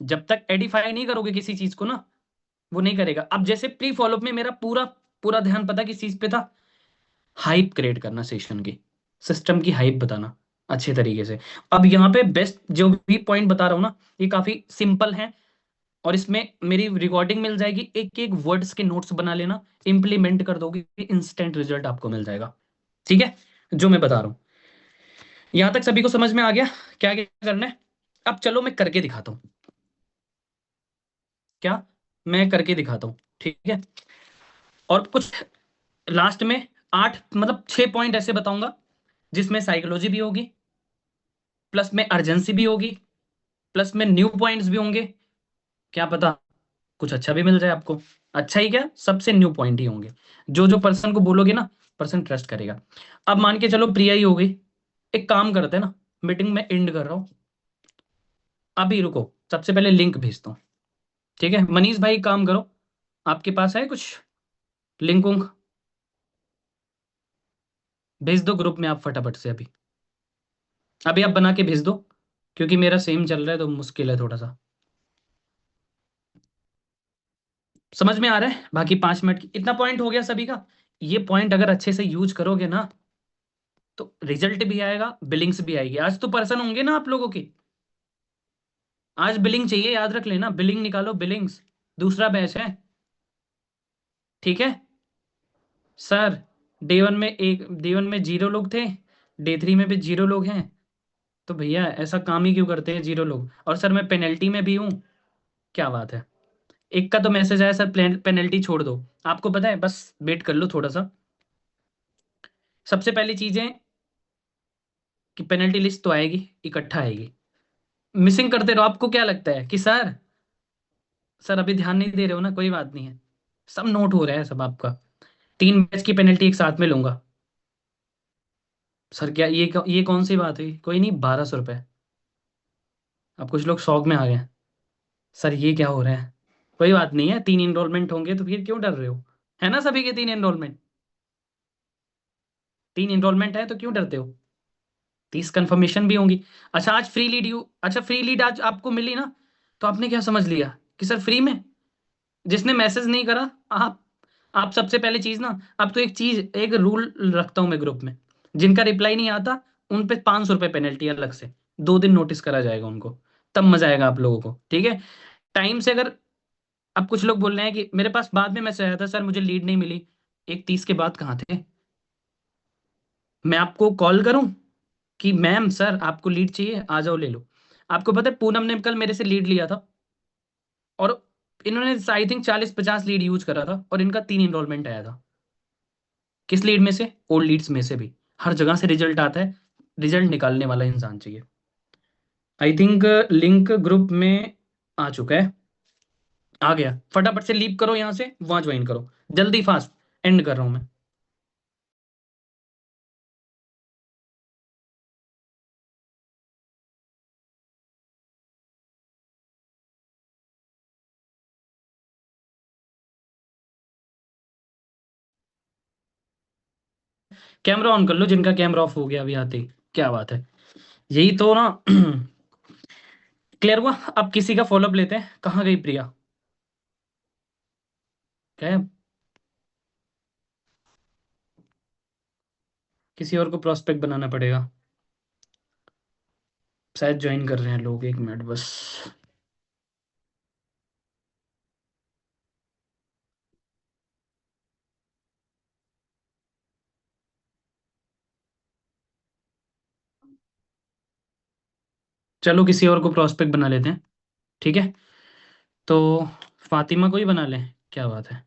जब तक एडिफाई नहीं करोगे किसी चीज को ना, वो नहीं करेगा। अब जैसे प्री फॉलोअप में मेरा पूरा पूरा ध्यान पता किस चीज पे था? हाइप क्रिएट करना सेशन की, सिस्टम की हाइप बताना अच्छे तरीके से। अब यहाँ पे बेस्ट जो भी पॉइंट बता रहा हूँ ना, ये काफी सिंपल है। और इसमें मेरी रिकॉर्डिंग मिल जाएगी, एक एक वर्ड्स के नोट्स बना लेना, इंप्लीमेंट कर दोगे, इंस्टेंट रिजल्ट आपको मिल जाएगा। ठीक है, जो मैं बता रहा हूँ, यहां तक सभी को समझ में आ गया क्या क्या करना है? अब चलो मैं करके दिखाता हूँ। क्या? मैं करके दिखाता हूँ। ठीक है, और कुछ लास्ट में 8 मतलब 6 पॉइंट ऐसे बताऊंगा, जिसमें साइकोलॉजी भी होगी, प्लस में अर्जेंसी भी होगी, प्लस में न्यू पॉइंट्स भी होंगे। क्या पता कुछ अच्छा भी मिल जाए आपको। अच्छा ही क्या, सबसे न्यू पॉइंट ही होंगे। जो जो पर्सन को बोलोगे ना, पर्सन ट्रस्ट करेगा। अब मान के चलो प्रिया ही हो गई। एक काम करते हैं ना, मीटिंग में एंड कर रहा हूँ, अभी रुको, सबसे पहले लिंक भेजता हूँ। ठीक है, मनीष भाई काम करो, आपके पास है कुछ लिंक उंक? भेज दो ग्रुप में आप फटाफट से, अभी अभी आप बना के भेज दो, क्योंकि मेरा सेम चल रहा है तो मुश्किल है थोड़ा सा। समझ में आ रहा है? बाकी 5 मिनट की इतना पॉइंट हो गया सभी का। ये पॉइंट अगर अच्छे से यूज करोगे ना, तो रिजल्ट भी आएगा, बिलिंग्स भी आएगी। आज तो पर्सन होंगे ना आप लोगों की, आज बिलिंग चाहिए, याद रख लेना, बिलिंग निकालो, बिलिंग्स। दूसरा बैच है। ठीक है सर, डे 1 में 0 लोग थे, डे 3 में भी 0 लोग हैं। तो भैया ऐसा काम ही क्यों करते हैं 0 लोग? और सर मैं पेनल्टी में भी हूँ। क्या बात है, एक का तो मैसेज आया सर, पेनल्टी छोड़ दो। आपको पता है, बस वेट कर लो थोड़ा सा। सबसे पहली चीज है कि पेनल्टी लिस्ट तो आएगी, इकट्ठा आएगी। मिसिंग करते रहो। आपको क्या लगता है कि सर अभी ध्यान नहीं दे रहे हो ना, कोई बात नहीं है, सब नोट हो रहा है सब आपका। 3 बैच की पेनल्टी एक साथ में लूंगा। सर क्या ये कौन सी बात हुई? कोई नहीं, 1200 रुपये। अब कुछ लोग शौक में आ गए। सर ये क्या हो रहा है? कोई बात नहीं है, 3 इनरोलमेंट होंगे तो फिर क्यों डर रहे हो? है ना सभी के 3 इनरोलमेंट? 3 इनरोलमेंट है तो क्यों डरते हो? 30 कंफर्मेशन भी होंगी। अच्छा आज फ्री लीड अच्छा फ्री लीड आज आपको मिली ना, तो आपने क्या समझ लिया कि सर फ्री में? जिसने मैसेज नहीं करा, आप आप सबसे पहले चीज ना, अब तो एक रूल रखता हूं मैं ग्रुप में, जिनका रिप्लाई नहीं आता उन पे 500 रुपये पेनल्टी अलग से, 2 दिन नोटिस करा जाएगा उनको। तब मजा आएगा आप लोगों को, ठीक है? टाइम से अगर, अब कुछ लोग बोल रहे हैं कि मेरे पास बाद में मैसेज आया था सर मुझे लीड नहीं मिली। 1:30 के बाद कहाँ थे? मैं आपको कॉल करूं कि मैम सर आपको लीड चाहिए, आ जाओ ले लो? आपको पता है पूनम ने कल मेरे से लीड लिया था, और इन्होंने आई थिंक 40-50 लीड यूज करा था, और इनका 3 इनरोलमेंट आया था। किस लीड में से? ओल्ड लीड्स में से भी। हर जगह से रिजल्ट आता है, रिजल्ट निकालने वाला इंसान चाहिए। आई थिंक लिंक ग्रुप में आ चुका है। आ गया, फटाफट से लीव करो यहाँ से, वहां ज्वाइन करो, जल्दी फास्ट। एंड कर रहा हूं मैं। कैमरा ऑन कर लो जिनका कैमरा ऑफ हो गया अभी आते ही। क्या बात है, यही तो ना। क्लियर हुआ? अब किसी का फॉलोअप लेते हैं। कहाँ गई प्रिया? क्या है? किसी और को प्रोस्पेक्ट बनाना पड़ेगा। शायद ज्वाइन कर रहे हैं लोग, 1 मिनट बस। चलो किसी और को प्रोस्पेक्ट बना लेते हैं, ठीक है? तो फातिमा को ही बना लें, क्या बात है?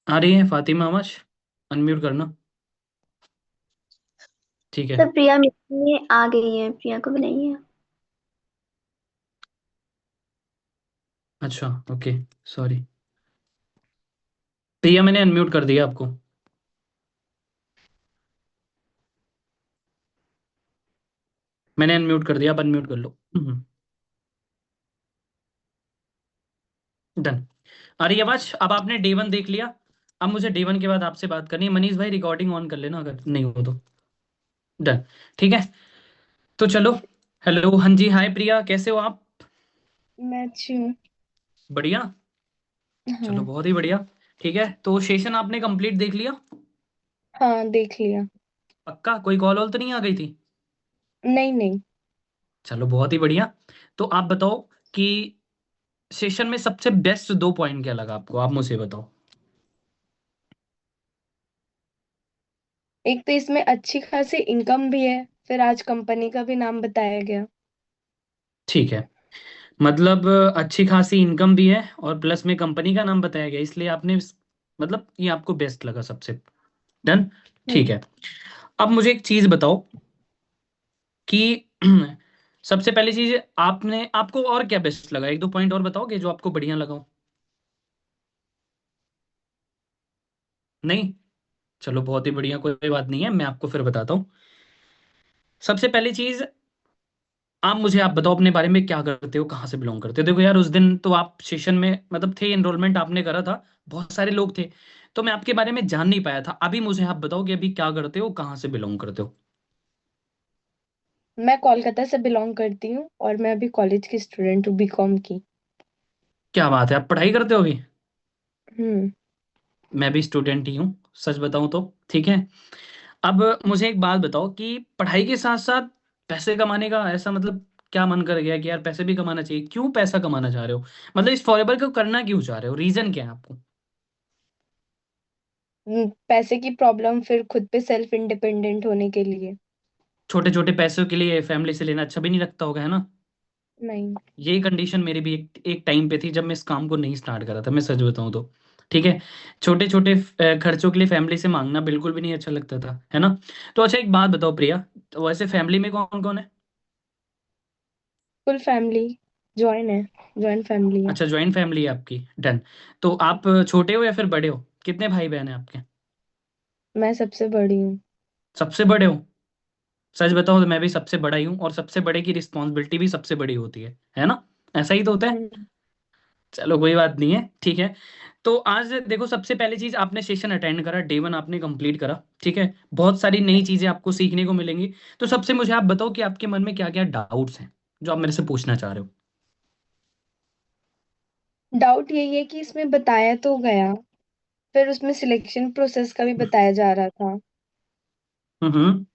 आ रही है फातिमा आवाज? अनम्यूट करना। ठीक है। तो प्रिया में आ गई है, प्रिया को बनाइए। अच्छा ओके, सॉरी। प्रिया मैंने अनम्यूट कर दिया आपको। मैंने अनम्यूट कर दिया, अब अनम्यूट कर लो। डन। आ रही है आवाज? अब आपने डे 1 देख लिया। अब मुझे डे 1 के बाद आपसे बात करनी है। मनीष भाई रिकॉर्डिंग ऑन कर लेना अगर नहीं हो तो। डन। ठीक है, तो चलो। हेलो, हाँ जी, हाय प्रिया, कैसे हो आप? मैं अच्छी हूँ। बढ़िया। चलो हाँ। बहुत ही बढ़िया। ठीक है, तो सेशन आपने कंप्लीट देख लिया? हाँ देख लिया। पक्का? कोई कॉल वॉल तो नहीं आ गई थी? नहीं नहीं। चलो बहुत ही बढ़िया। तो आप बताओ कि सेशन में सबसे बेस्ट 2 पॉइंट क्या लगा आपको, आप मुझे बताओ। एक तो इसमें अच्छी खासी इनकम भी है, फिर आज कंपनी का भी नाम बताया गया। ठीक है, मतलब अच्छी खासी इनकम भी है और प्लस में कंपनी का नाम बताया गया, इसलिए आपने मतलब ये आपको बेस्ट लगा सबसे। डन। ठीक हम्म। है, अब मुझे एक चीज बताओ कि सबसे पहली चीज, आपने आपको और क्या बेस्ट लगा? 1-2 पॉइंट और बताओगे जो आपको बढ़िया लगा हो। नहीं? चलो बहुत ही बढ़िया, कोई बात नहीं है, मैं आपको फिर बताता हूँ। सबसे पहली चीज, आप बताओ अपने बारे में, क्या करते हो, कहाँ से बिलोंग करते हो? देखो यार, उस दिन तो आप सेशन में मतलब थे, एनरोलमेंट आपने करा था, बहुत सारे लोग थे, तो मैं आपके बारे में जान नहीं पाया था। अभी मुझे आप बताओ कि अभी क्या करते हो, कहाँ से बिलोंग करते हो? मैं कोलकाता से बिलोंग करती हूँ और मैं अभी कॉलेज की स्टूडेंट हूँ, बीकॉम की। क्या बात है, आप पढ़ाई करते हो अभी? हम्म। मैं भी स्टूडेंट ही हूँ, सच बताऊं तो। ठीक है, अब मुझे एक बात बताओ कि पढ़ाई के साथ साथ पैसे कमाने का ऐसा मतलब क्या मन कर गया कि यार पैसे भी कमाना चाहिए? क्यों पैसा कमाना चाह रहे हो? मतलब इस फॉरएवर को करना क्यों चाह रहे हो? रीजन क्या है आपको? पैसे की प्रॉब्लम, फिर खुद पे सेल्फ इंडिपेंडेंट होने के लिए। छोटे छोटे पैसों के लिए फैमिली से लेना अच्छा भी नहीं लगता होगा, है ना? नहीं। यही कंडीशन मेरी भी एक टाइम पे थी, जब मैं इस काम को नहीं स्टार्ट करा था, मैं सच बताऊं तो। ठीक है, छोटे छोटे खर्चों के लिए फैमिली से मांगना बिल्कुल भी नहीं अच्छा लगता था, है ना? तो अच्छा एक बात बताओ प्रिया, तो वैसे फैमिली में कौन कौन है? Full family. जॉइन है, जॉइंट फैमिली है। अच्छा, ज्वाइंट फैमिली है आपकी, डन। तो आप छोटे हो या फिर बड़े हो? कितने भाई बहन हैं आपके? मैं सबसे बड़ी हूँ। सबसे बड़े हो? सच बताओ तो मैं भी सबसे बड़ा ही हूँ, और सबसे बड़े की रिस्पॉन्सिबिलिटी भी सबसे बड़ी होती है ना? ऐसा ही तो होता है। हम्म। चलो कोई बात नहीं है, ठीक है। तो आज देखो, सबसे पहली चीज, आपने सेशन अटेंड करा, डे वन आपने कंप्लीट करा, ठीक है। बहुत सारी नई चीजें आपको सीखने को मिलेंगी। तो सबसे मुझे आप बताओ कि आपके मन में क्या क्या डाउट्स हैं जो आप मेरे से पूछना चाह रहे हो। डाउट यही है कि इसमें बताया तो गया, फिर उसमें सिलेक्शन प्रोसेस का भी बताया जा रहा था। हम्म।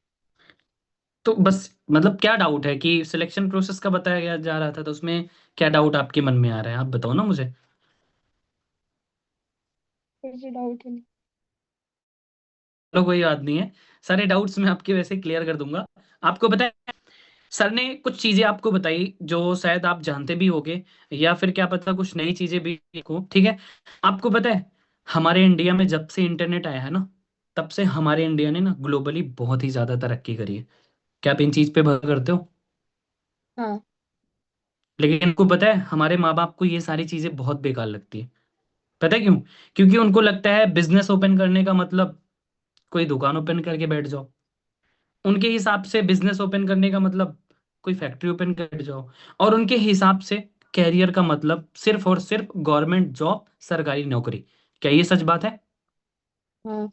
तो बस मतलब क्या डाउट है कि सिलेक्शन प्रोसेस का बताया गया जा रहा था, तो उसमें क्या डाउट आपके मन में आ रहा है, आप बताओ ना मुझे। मुझे डाउट है। चलो कोई बात नहीं है, सारे डाउट्स मैं आपके वैसे क्लियर कर दूंगा। आपको पता है, सर ने कुछ चीजें आपको बताई जो शायद आप जानते भी होगे, या फिर क्या पता कुछ नई चीजें भी हो, ठीक है। आपको पता है, हमारे इंडिया में जब से इंटरनेट आया है ना, तब से हमारे इंडिया ने ना ग्लोबली बहुत ही ज्यादा तरक्की करी है। क्या आप इन चीज पे भर करते हो? हाँ। लेकिन इनको पता है, हमारे माँ बाप को ये सारी चीजें बहुत बेकार लगती है। पता है क्यों? क्योंकि उनको लगता है बिजनेस ओपन करने का मतलब कोई दुकान ओपन करके बैठ जाओ। उनके हिसाब से बिजनेस ओपन करने का मतलब कोई फैक्ट्री ओपन कर जाओ। और उनके हिसाब से कैरियर का मतलब सिर्फ और सिर्फ गवर्नमेंट जॉब, सरकारी नौकरी। क्या ये सच बात है? हाँ।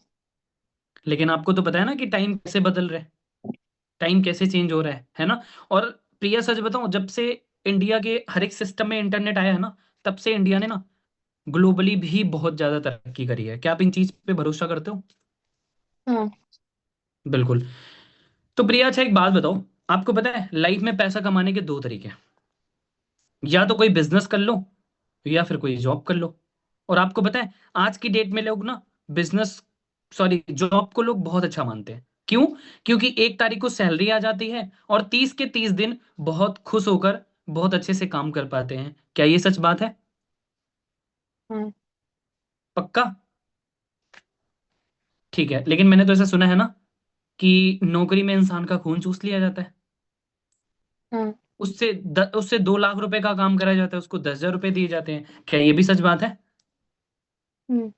लेकिन आपको तो पता है ना कि टाइम कैसे बदल रहा है, टाइम कैसे चेंज हो रहा है ना? और प्रिया, सच बताऊं, जब से इंडिया के हर एक सिस्टम में इंटरनेट आया है ना, तब से इंडिया ने ना ग्लोबली भी बहुत ज्यादा तरक्की करी है। क्या आप इन चीज पे भरोसा करते हो? हाँ। बिल्कुल। तो प्रिया, अच्छा एक बात बताओ, आपको पता है लाइफ में पैसा कमाने के दो तरीके हैं। या तो कोई बिजनेस कर लो, या फिर कोई जॉब कर लो। और आपको पता है, आज की डेट में लोग ना बिजनेस, सॉरी, जॉब को लोग बहुत अच्छा मानते हैं। क्यों? क्योंकि 1 तारीख को सैलरी आ जाती है, और 30 के 30 दिन बहुत खुश होकर बहुत अच्छे से काम कर पाते हैं। क्या ये सच बात है? हाँ। पक्का? ठीक है, लेकिन मैंने तो ऐसा सुना है ना कि नौकरी में इंसान का खून चूस लिया जाता है। हाँ। उससे 2 लाख रुपए का काम कराया जाता है, उसको 10,000 रुपए दिए जाते हैं। क्या ये भी सच बात है? हम्म।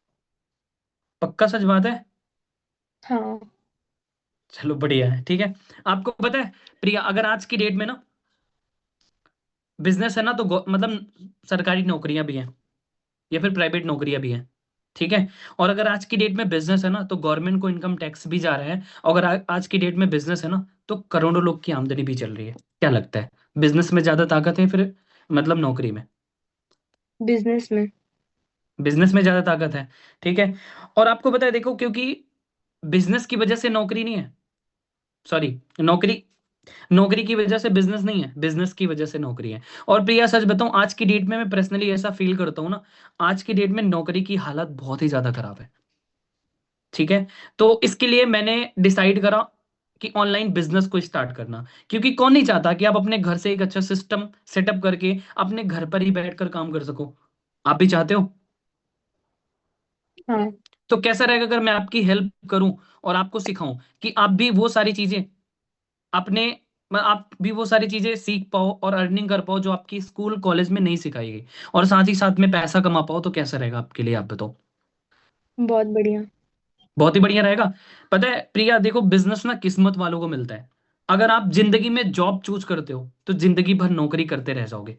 पक्का सच बात है? हाँ। चलो बढ़िया है, ठीक है। आपको पता है प्रिया, अगर आज की डेट में ना बिजनेस है ना, तो मतलब सरकारी नौकरियां भी हैं, या फिर प्राइवेट नौकरियां भी हैं, ठीक है। और अगर आज की डेट में बिजनेस है ना, तो गवर्नमेंट को इनकम टैक्स भी जा रहा है। और अगर आज की डेट में बिजनेस है ना, तो करोड़ों लोग की आमदनी भी चल रही है। क्या लगता है, बिजनेस में ज्यादा ताकत है फिर मतलब नौकरी में? बिजनेस में। बिजनेस में ज्यादा ताकत है, ठीक है। और आपको पता है, देखो, क्योंकि बिजनेस की वजह से नौकरी नहीं है, सॉरी, नौकरी नौकरी की वजह से बिजनेस नहीं है, बिजनेस की वजह से नौकरी है। और प्रिया, सच बताऊं, आज की डेट में मैं पर्सनली ऐसा फील करता हूं ना, आज की डेट में नौकरी की हालत बहुत ही ज्यादा खराब है, ठीक है। तो इसके लिए मैंने डिसाइड करा कि ऑनलाइन बिजनेस को स्टार्ट करना। क्योंकि कौन नहीं चाहता कि आप अपने घर से एक अच्छा सिस्टम सेटअप करके अपने घर पर ही बैठकर काम कर सको? आप भी चाहते हो? हाँ। तो कैसा रहेगा अगर मैं आपकी हेल्प करूं और आपको सिखाऊं कि आप भी वो सारी चीजें अपने आप भी वो सारी चीजें सीख पाओ और अर्निंग कर पाओ जो आपकी स्कूल कॉलेज में नहीं सिखाई गई, और साथ ही साथ में पैसा कमा पाओ, तो कैसा रहेगा आपके लिए, आप बताओ। बहुत बढ़िया। बहुत ही बढ़िया रहेगा। पता है प्रिया, देखो, बिजनेस ना किस्मत वालों को मिलता है। अगर आप जिंदगी में जॉब चूज करते हो तो जिंदगी भर नौकरी करते रह जाओगे।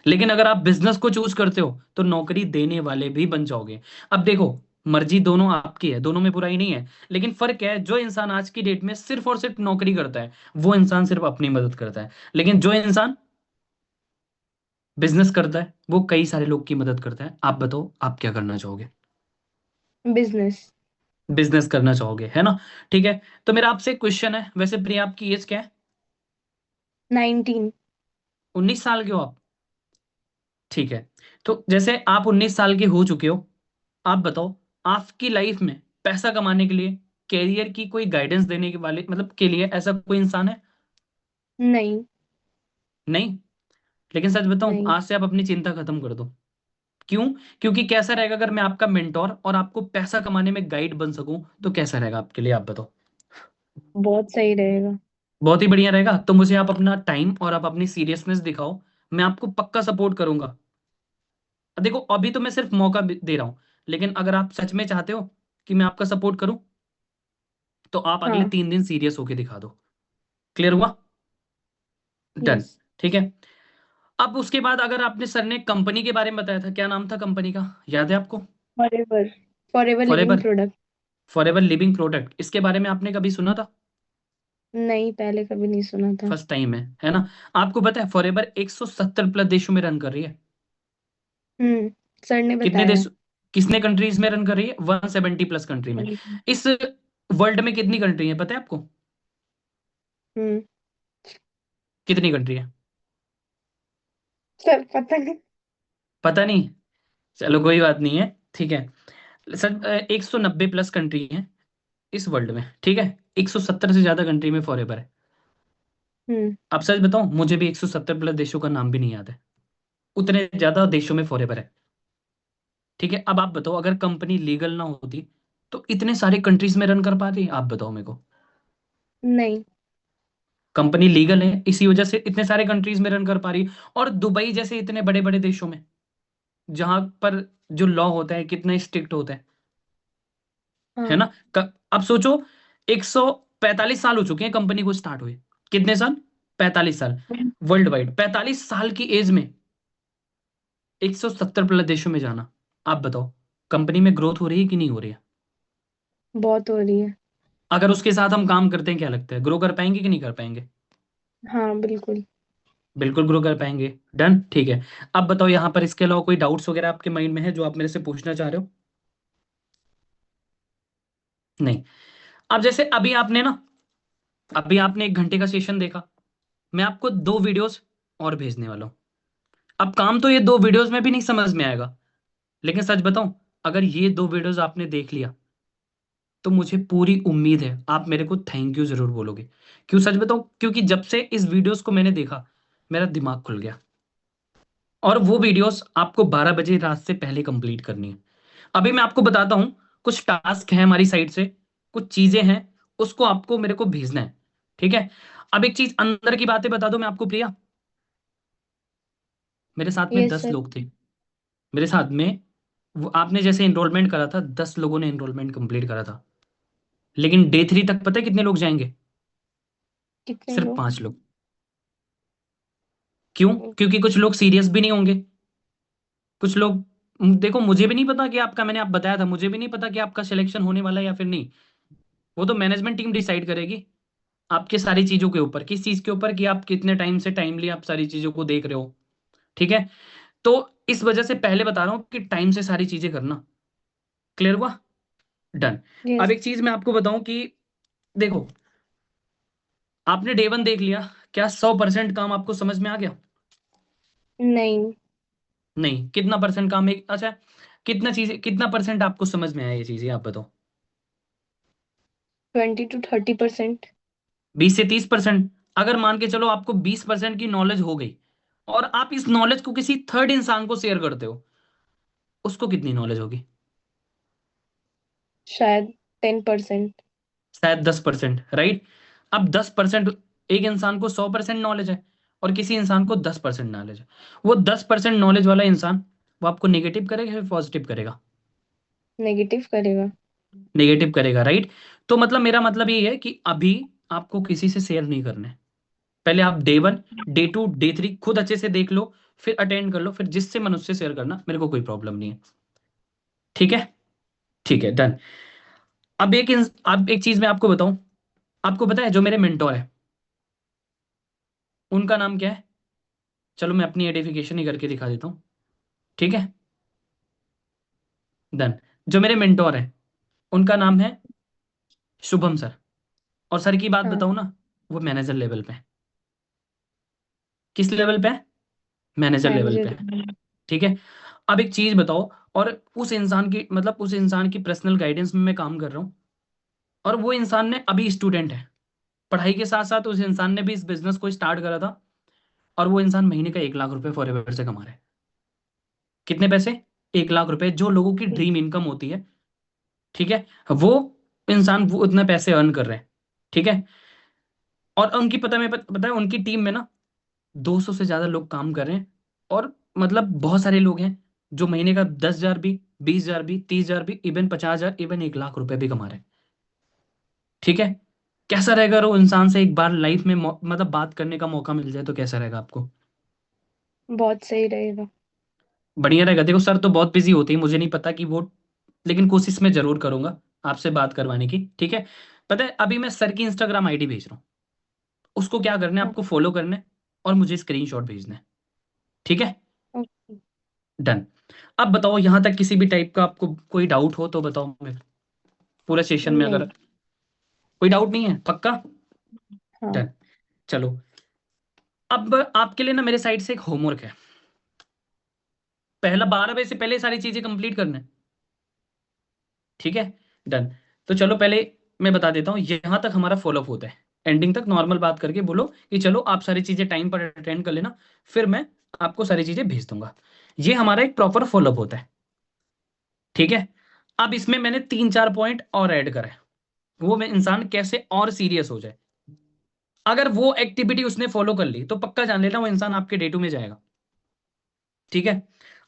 लेकिन अगर आप बिजनेस को चूज करते हो तो नौकरी देने वाले भी बन जाओगे। अब देखो, मर्जी दोनों आपकी है, दोनों में बुराई नहीं है। लेकिन फर्क है, जो इंसान आज की डेट में सिर्फ और सिर्फ नौकरी करता है, वो इंसान सिर्फ अपनी मदद करता है। लेकिन जो इंसान बिजनेस करता है, वो कई सारे लोग की मदद करता है। आप बताओ, आप क्या करना चाहोगे? बिजनेस। बिजनेस करना चाहोगे, है ना? ठीक है। तो मेरा आपसे क्वेश्चन है, वैसे प्रिया आपकी एज क्या है? 19। 19 साल के हो आप? ठीक है। तो जैसे आप 19 साल के हो चुके हो, आप बताओ, आपकी लाइफ में पैसा कमाने के लिए, कैरियर की कोई गाइडेंस देने के वाले मतलब के लिए ऐसा कोई इंसान है? नहीं। नहीं? लेकिन सच बताऊं, नहीं। आज से आप अपनी चिंता खत्म कर दो। क्यों? क्योंकि कैसा रहेगा अगर मैं आपका मेंटोर और आपको पैसा कमाने में गाइड बन सकूं, तो कैसा रहेगा आपके लिए, आप बताओ। बहुत सही रहेगा। बहुत ही बढ़िया रहेगा। तो मुझे आप अपना टाइम और आप अपनी सीरियसनेस दिखाओ, मैं आपको पक्का सपोर्ट करूंगा। देखो अभी तो मैं सिर्फ मौका दे रहा हूं, लेकिन अगर आप सच में चाहते हो कि मैं आपका सपोर्ट करूं, तो आप अगले हाँ। 3 दिन सीरियस होके दिखा दो। क्लियर हुआ? डन। यस। ठीक है। अब उसके बाद अगर आपने सर ने कंपनी के बारे में बताया था, क्या नाम था कंपनी का, याद है आपको? Forever. Forever living forever. Product. Forever living product, इसके बारे में आपने कभी सुना था? नहीं, पहले कभी नहीं सुना था। फर्स्ट टाइम है ना? आपको पता है फॉरएवर 170 प्लस देशों में रन कर रही है। सर ने कितने बताया। देश, कितने कंट्रीज में रन कर रही है? 170 प्लस कंट्री में। इस वर्ल्ड में कितनी कंट्री है पता है आपको? हम्म। कितनी कंट्री है? सर पता नहीं। पता नहीं? चलो कोई बात नहीं है। ठीक है सर, 190 प्लस कंट्री है इस वर्ल्ड में। ठीक है, 170 से ज्यादा कंट्री में फॉरएवर है। हम्म। अब सच बताओ, मुझे भी 170 प्लस देशों का नाम भी नहीं याद है, उतने ज्यादा देशों में फॉरएवर है। ठीक है, अब आप बताओ अगर कंपनी लीगल ना होती तो इतने सारे कंट्रीज में रन कर पाती? आप बताओ मेरे को। नहीं। कंपनी लीगल है, इसी वजह से इतने सारे कंट्रीज में रन कर पा रही है। और दुबई जैसे इतने बड़े बड़े देशों में, जहां पर जो लॉ होता है कितने स्ट्रिक्ट होता है हाँ। ना? अब सोचो, 145 साल हो चुके हैं कंपनी को स्टार्ट हुए। कितने साल? 45 साल। वर्ल्ड वाइड 45 साल की एज में 170 प्लस देशों में जाना। आप बताओ कंपनी में ग्रोथ हो रही है कि नहीं हो रही है? बहुत हो रही है। अगर उसके साथ हम काम करते हैं, क्या लगता है ग्रो कर पाएंगे कि नहीं कर पाएंगे? हाँ, बिल्कुल। बिल्कुल ग्रो कर पाएंगे। डन। ठीक है। अब बताओ यहाँ पर इसके अलावा कोई डाउट्स वगैरह आपके माइंड में है जो आप मेरे से पूछना चाह रहे हो? नहीं? अब जैसे अभी आपने 1 घंटे का सेशन देखा, मैं आपको 2 वीडियोस और भेजने वाला हूं। अब काम तो ये 2 वीडियोस में भी नहीं समझ में आएगा, लेकिन सच बताऊं, अगर ये 2 वीडियोस आपने देख लिया तो मुझे पूरी उम्मीद है आप मेरे को थैंक यू जरूर बोलोगे। क्यों सच बताऊं? क्योंकि जब से इस वीडियोस को मैंने देखा, मेरा दिमाग खुल गया। और वो वीडियोस आपको 12 बजे रात से पहले कंप्लीट करनी है। अभी मैं आपको बताता हूं, कुछ टास्क है हमारी साइड से, कुछ चीजें हैं, उसको आपको मेरे को भेजना है। ठीक है। अब एक चीज अंदर की बातें बता दो मैं आपको, प्रिया। मेरे साथ में यस 10 सर। लोग थे। मेरे साथ में, वो आपने जैसे एनरोलमेंट करा था, 10 लोगों ने एनरोलमेंट कंप्लीट करा था। लेकिन डे 3 तक पता है कितने लोग जाएंगे? कितने सिर्फ लोग? 5 लोग। क्यों? क्योंकि कुछ लोग सीरियस भी नहीं होंगे। कुछ लोग, देखो मुझे भी नहीं पता कि आपका, मैंने आप बताया था, मुझे भी नहीं पता कि आपका सिलेक्शन होने वाला है या फिर नहीं। वो तो मैनेजमेंट टीम डिसाइड करेगी आपके सारी चीजों के ऊपर, किस चीज के ऊपर, कि आप कितने टाइम से टाइमली आप सारी चीजों को देख रहे हो। ठीक है। तो इस वजह से पहले बता रहा हूं कि टाइम से सारी चीजें करना। क्लियर हुआ? डन। अब यस। एक चीज मैं आपको बताऊं कि देखो, आपने डे 1 देख लिया, क्या 100% काम आपको समझ में आ गया? नहीं। नहीं। कितना परसेंट काम एक, अच्छा, कितना परसेंट आपको समझ में आया ये चीजें, आप बताओ। 20 to 30%। 20 से 30%। अगर मान के चलो आपको 20% की नॉलेज हो गई, और आप इस नॉलेज को किसी थर्ड इंसान को शेयर करते हो, उसको कितनी नॉलेज होगी? शायद 10%। शायद 10%। राइट। अब 10%, एक इंसान को 100% नॉलेज है और किसी इंसान को 10% नॉलेज है। वो 10% नॉलेज वाला इंसान, वो आपको नेगेटिव करेगा या पॉजिटिव करेगा? नेगेटिव करेगा। नेगेटिव करेगा, राइट। तो मतलब मेरा मतलब ये है कि अभी आपको किसी से शेयर नहीं करना है। पहले आप डे 1, डे 2, डे 3 खुद अच्छे से देख लो, फिर अटेंड कर लो, फिर जिससे मन उससे शेयर करना, मेरे को कोई प्रॉब्लम नहीं है। ठीक है। ठीक है, डन। अब एक चीज मैं आपको बताऊं, आपको पता है जो मेरे मेंटोर है उनका नाम क्या है? चलो मैं अपनी आइडेंटिफिकेशन ही करके दिखा देता हूँ। ठीक है, डन। जो मेरे मेंटोर है उनका नाम है शुभम सर। और सर की बात हाँ। बताऊं ना, वो मैनेजर लेवल पे है। किस लेवल पे है? मैनेजर लेवल पे मैनेजर। है। ठीक है। अब एक चीज बताओ, और उस इंसान की, मतलब उस इंसान की पर्सनल गाइडेंस में मैं काम कर रहा हूँ, और वो इंसान ने अभी स्टूडेंट है, पढ़ाई के साथ साथ उस इंसान ने भी इस बिजनेस को स्टार्ट करा था, और वो इंसान महीने का 1 लाख रुपए फॉरएवर से कमा रहा है। कितने पैसे? 1 लाख रुपए, जो लोगों की ड्रीम इनकम होती है। ठीक है। वो इंसान वो उतना पैसे अर्न कर रहे हैं। ठीक है। और उनकी पता है उनकी टीम में ना 200 से ज्यादा लोग काम कर रहे हैं, और मतलब बहुत सारे लोग हैं जो महीने का 10,000 भी, 20,000 भी, 30,000 भी, इवन 50,000, इवन 1 लाख रुपए भी कमा रहे हैं। ठीक है। कैसा रहेगा अगर वो इंसान से एक बार लाइफ में मतलब बात करने का मौका मिल जाए, तो कैसा रहेगा आपको? बहुत सही रहेगा। बढ़िया रहेगा। देखो सर तो बहुत बिजी होती है, मुझे नहीं पता कि वो, लेकिन कोशिश मैं जरूर करूंगा आपसे बात करवाने की। ठीक है। पता है अभी मैं सर की इंस्टाग्राम आईडी भेज रहा हूँ, उसको क्या करना है, हाँ। आपको फॉलो करना है और मुझे स्क्रीनशॉट भेजना है। ठीक है। ओके। डन। अब बताओ, यहां तक किसी भी टाइप का आपको कोई डाउट हो तो बताओ। मैं पूरे सेशन में नहीं। अगर कोई डाउट नहीं है, पक्का? हाँ। डन। चलो, अब आपके लिए ना मेरे साइड से एक होमवर्क है। पहला 12 बजे से पहले सारी चीजें कंप्लीट करना है। ठीक है। डन। तो चलो पहले मैं बता देता हूँ, यहां तक हमारा फॉलोअप होता है। एंडिंग तक नॉर्मल बात करके बोलो कि चलो आप सारी चीजें टाइम पर अटेंड कर लेना, फिर मैं आपको सारी चीजें भेज दूंगा। ये हमारा एक प्रॉपर फॉलोअप होता है। ठीक है। अब इसमें मैंने 3-4 पॉइंट और ऐड करा है, वो मैं इंसान कैसे और सीरियस हो जाए। अगर वो एक्टिविटी उसने फॉलो कर ली तो पक्का जान लेना वो इंसान आपके डे टू में जाएगा। ठीक है।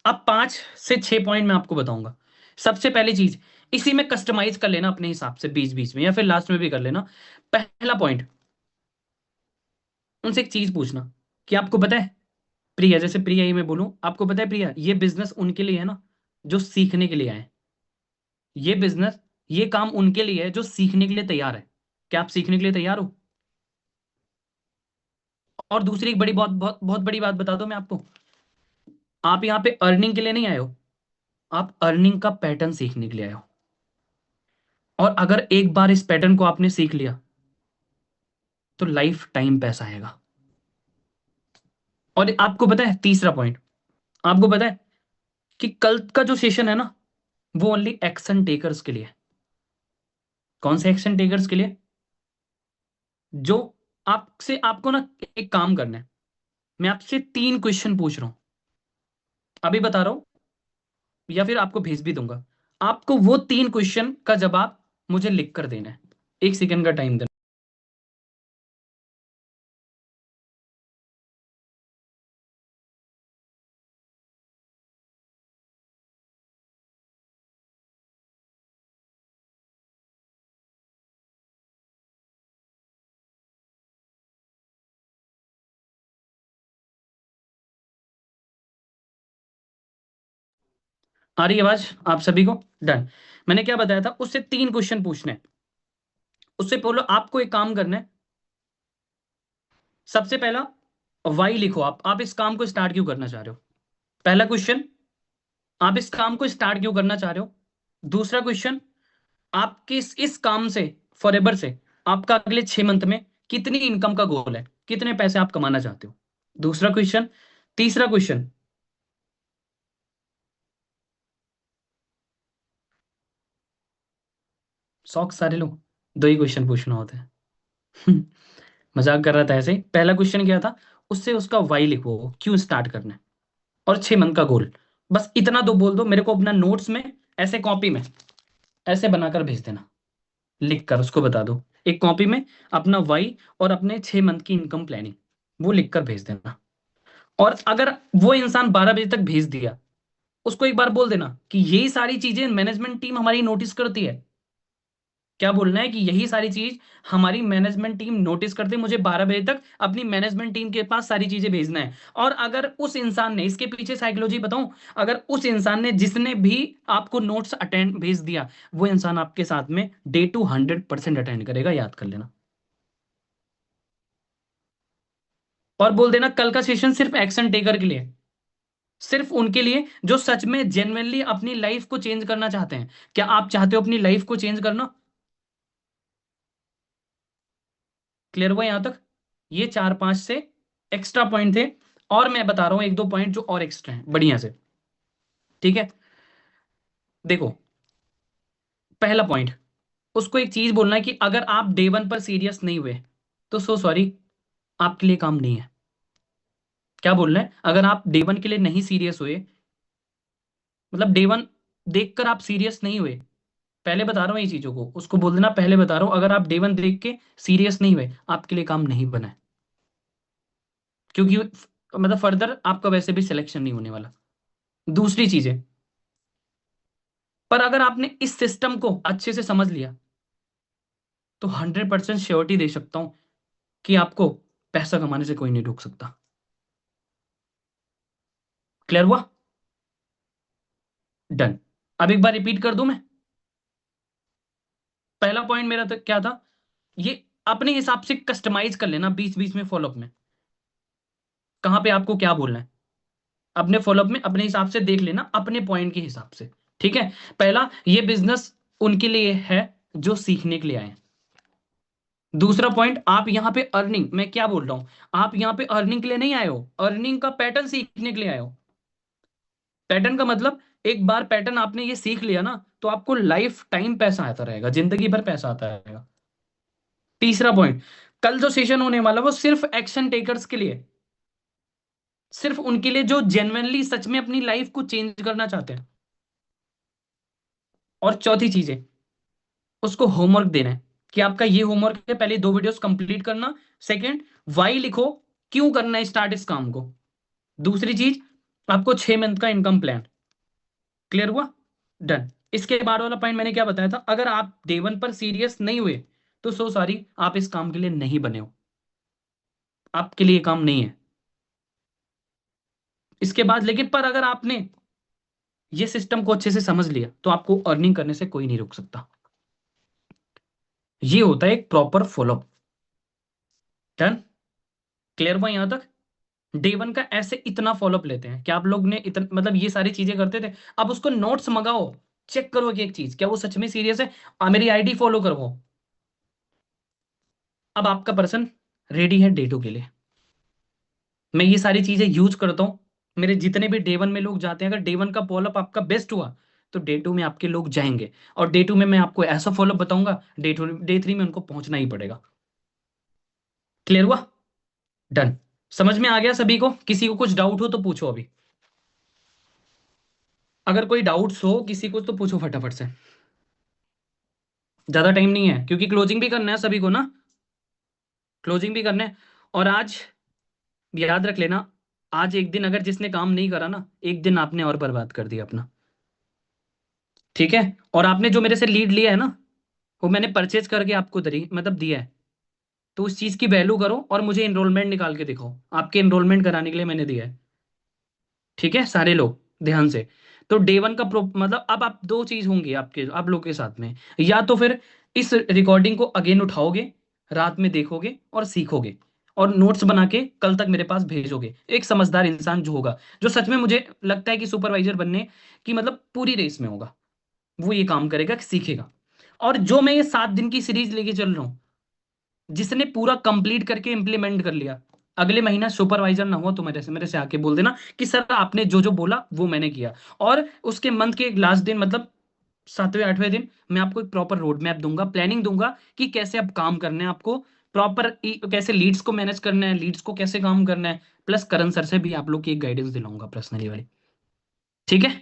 अब 5 से 6 पॉइंट मैं आपको बताऊंगा। सबसे पहली चीज, इसी में कस्टमाइज कर लेना अपने हिसाब से, बीच बीच में या फिर लास्ट में भी कर लेना। पहला पॉइंट, उनसे एक चीज पूछना कि आपको पता है प्रिया, जैसे प्रिया ही मैं बोलूं, आपको पता है प्रिया, ये बिजनेस उनके लिए है ना जो सीखने के लिए आए। ये बिजनेस, ये काम उनके लिए है जो सीखने के लिए तैयार है। क्या आप सीखने के लिए तैयार हो? और दूसरी एक बड़ी बहुत बहुत बहुत बड़ी बात बता दो मैं आपको, आप यहाँ पे अर्निंग के लिए नहीं आए हो, आप अर्निंग का पैटर्न सीखने के लिए आए हो। और अगर एक बार इस पैटर्न को आपने सीख लिया तो लाइफ टाइम पैसा आएगा। और आपको पता है तीसरा पॉइंट, आपको पता है कि कल का जो सेशन है ना, वो ओनली एक्शन टेकर्स के लिए है। कौन से एक्शन टेकर्स के लिए? जो आपसे, आपको ना एक काम करना है। मैं आपसे 3 क्वेश्चन पूछ रहा हूं, अभी बता रहा हूं या फिर आपको भेज भी दूंगा। आपको वो 3 क्वेश्चन का जवाब मुझे लिख कर देना है। 1 सेकंड का टाइम देना। आ रही है आवाज आप सभी को? डन। मैंने क्या बताया था, उससे 3 क्वेश्चन पूछने हैं। उससे पहले आपको एक काम करना है। सबसे पहला, वाई लिखो। आप इस काम को स्टार्ट क्यों करना चाह रहे हो? पहला क्वेश्चन, आप इस काम को स्टार्ट क्यों करना चाह रहे हो? दूसरा क्वेश्चन, आपके इस काम से, फॉरएवर से, आपका अगले 6 मंथ में कितनी इनकम का गोल है, कितने पैसे आप कमाना चाहते हो? दूसरा क्वेश्चन। तीसरा क्वेश्चन, शौक सारे लोग 2 ही क्वेश्चन पूछना होता है। मजाक कर रहा था ऐसे ही। पहला क्वेश्चन क्या था, उससे उसका वाई लिखो, क्यों स्टार्ट करना है, और 6 मंथ का गोल। बस इतना दो बोल दो मेरे को, अपना नोट्स में ऐसे कॉपी में ऐसे बनाकर भेज देना। लिख कर उसको बता दो, एक कॉपी में अपना वाई और अपने 6 मंथ की इनकम प्लानिंग, वो लिख कर भेज देना। और अगर वो इंसान 12 बजे तक भेज दिया, उसको एक बार बोल देना कि यही सारी चीजें मैनेजमेंट टीम हमारी नोटिस करती है। क्या बोलना है कि यही सारी चीज हमारी मैनेजमेंट टीम नोटिस करती है, मुझे 12 बजे तक अपनी मैनेजमेंट टीम के पास सारी चीजें भेजना है। और अगर उस इंसान ने, इसके पीछे साइकोलॉजी बताऊं, अगर उस इंसान ने, जिसने भी आपको नोट्स अटेंड भेज दिया, वो इंसान आपके साथ में डे टू 100% अटेंड करेगा, याद कर लेना। और बोल देना कल का सेशन सिर्फ एक्शन टेकर के लिए है, सिर्फ उनके लिए जो सच में जेन्युइनली अपनी लाइफ को चेंज करना चाहते हैं। क्या आप चाहते हो अपनी लाइफ को चेंज करना? क्लियर हुआ यहां तक? ये 4-5 से एक्स्ट्रा पॉइंट थे, और मैं बता रहा हूं 1-2 पॉइंट जो और एक्स्ट्रा हैं बढ़िया से। ठीक है। देखो, पहला पॉइंट, उसको एक चीज बोलना है कि अगर आप डे 1 पर सीरियस नहीं हुए तो सो सॉरी, आपके लिए काम नहीं है। क्या बोलना है, अगर आप डे 1 के लिए नहीं सीरियस हुए, मतलब डे 1 देखकर आप सीरियस नहीं हुए, पहले बता रहा हूं ये चीजों को, उसको बोल देना पहले बता रहा हूं, अगर आप डे 1 देख के सीरियस नहीं हुए, आपके लिए काम नहीं बना है। क्योंकि मतलब फर्दर आपका वैसे भी सिलेक्शन नहीं होने वाला। दूसरी चीज है, पर अगर आपने इस सिस्टम को अच्छे से समझ लिया तो 100% श्योरिटी दे सकता हूं कि आपको पैसा कमाने से कोई नहीं रोक सकता। क्लियर हुआ? डन। अब एक बार रिपीट कर दूं मैं। पहला पॉइंट मेरा तो क्या था, ये अपने हिसाब से कस्टमाइज कर लेना बीच बीच में फॉलोअप में, कहां पे आपको क्या बोलना है अपने फॉलोअप में अपने हिसाब से देख लेना, अपने पॉइंट के हिसाब से। ठीक है, पहला, ये बिजनेस उनके लिए है जो सीखने के लिए आए हैं। दूसरा पॉइंट, आप यहां पे अर्निंग, मैं क्या बोल रहा हूं, आप यहां पे अर्निंग के लिए नहीं आए हो, अर्निंग का पैटर्न सीखने के लिए आए हो। पैटर्न का मतलब, एक बार पैटर्न आपने ये सीख लिया ना तो आपको लाइफ टाइम पैसा आता रहेगा, जिंदगी भर पैसा आता रहेगा। तीसरा पॉइंट, कल जो सेशन होने वाला वो सिर्फ एक्शन टेकर्स के लिए, सिर्फ उनके लिए जो जेन्युइनली सच में अपनी लाइफ को चेंज करना चाहते हैं। और चौथी चीज है, उसको होमवर्क देना है कि आपका ये होमवर्क है, पहले 2 वीडियोस कंप्लीट करना। सेकंड, वाई लिखो, क्यों करना है स्टार्ट इस काम को। दूसरी चीज, आपको 6 मंथ का इनकम प्लान। क्लियर हुआ? डन। इसके बाद वाला पॉइंट मैंने क्या बताया था, अगर आप डे 1 पर सीरियस नहीं हुए तो सो सॉरी, आप इस काम के लिए नहीं बने हो, आपके लिए काम नहीं है। इसके बाद लेकिन, पर अगर आपने ये सिस्टम को अच्छे से समझ लिया तो आपको अर्निंग करने से कोई नहीं रोक सकता। ये होता है एक प्रॉपर फॉलोअप। डन। क्लियर हुआ यहां तक? डे 1 का ऐसे इतना फॉलोअप लेते हैं कि आप लोग ने इतना मतलब ये सारी चीजें करते थे, अब उसको नोट्स मंगाओ, चेक करो कि एक चीज क्या वो सच में सीरियस है, मेरी आईडी फॉलो करो। अब आपका पर्सन रेडी है डे 2 के लिए। मैं ये सारी चीजें यूज करता हूं, मेरे जितने भी डे 1 में लोग जाते हैं, अगर डे 1 का फॉलोअप आपका बेस्ट हुआ तो डे 2 में आपके लोग जाएंगे, और डे 2 में मैं आपको ऐसा फॉलोअप बताऊंगा, डे 3 में उनको पहुंचना ही पड़ेगा। क्लियर हुआ? डन। समझ में आ गया सभी को? किसी को कुछ डाउट हो तो पूछो अभी, अगर कोई डाउट्स हो किसी को तो पूछो फटाफट से। ज्यादा टाइम नहीं है क्योंकि क्लोजिंग भी करना है सभी को ना, क्लोजिंग भी करना है। और आज याद रख लेना, आज एक दिन अगर जिसने काम नहीं करा ना, एक दिन आपने और बर्बाद कर दिया अपना। ठीक है, और आपने जो मेरे से लीड लिया है ना, वो मैंने परचेज करके आपको दरी मतलब दिया है, तो उस चीज की वैल्यू करो और मुझे एनरोलमेंट निकाल के दिखाओ, आपके एनरोलमेंट कराने के लिए मैंने दिया है। ठीक है, सारे लोग ध्यान से। तो डे 1 का मतलब अब आप दो चीज होंगी आपके आप लोग के साथ में, या तो फिर इस रिकॉर्डिंग को अगेन उठाओगे, रात में देखोगे और सीखोगे, और नोट्स बना के कल तक मेरे पास भेजोगे। एक समझदार इंसान जो होगा, जो सच में मुझे लगता है कि सुपरवाइजर बनने की मतलब पूरी रेस में होगा, वो ये काम करेगा कि सीखेगा। और जो मैं ये 7 दिन की सीरीज लेके चल रहा हूं, जिसने पूरा कंप्लीट करके इंप्लीमेंट कर लिया, अगले महीना सुपरवाइजर ना हुआ तो मेरे से आके बोल देना कि सर आपने जो जो बोला वो मैंने किया। और उसके मंथ के लास्ट दिन मतलब 7वें 8वें दिन मैं आपको एक प्रॉपर रोड मैप दूंगा, प्लानिंग दूंगा कि कैसे अब काम करने हैं आपको, प्रॉपर कैसे लीड्स को मैनेज करना है, लीड्स को कैसे काम करना है, प्लस करण सर से भी आप लोग की एक गाइडेंस दिलाऊंगा पर्सनली वाली। ठीक है,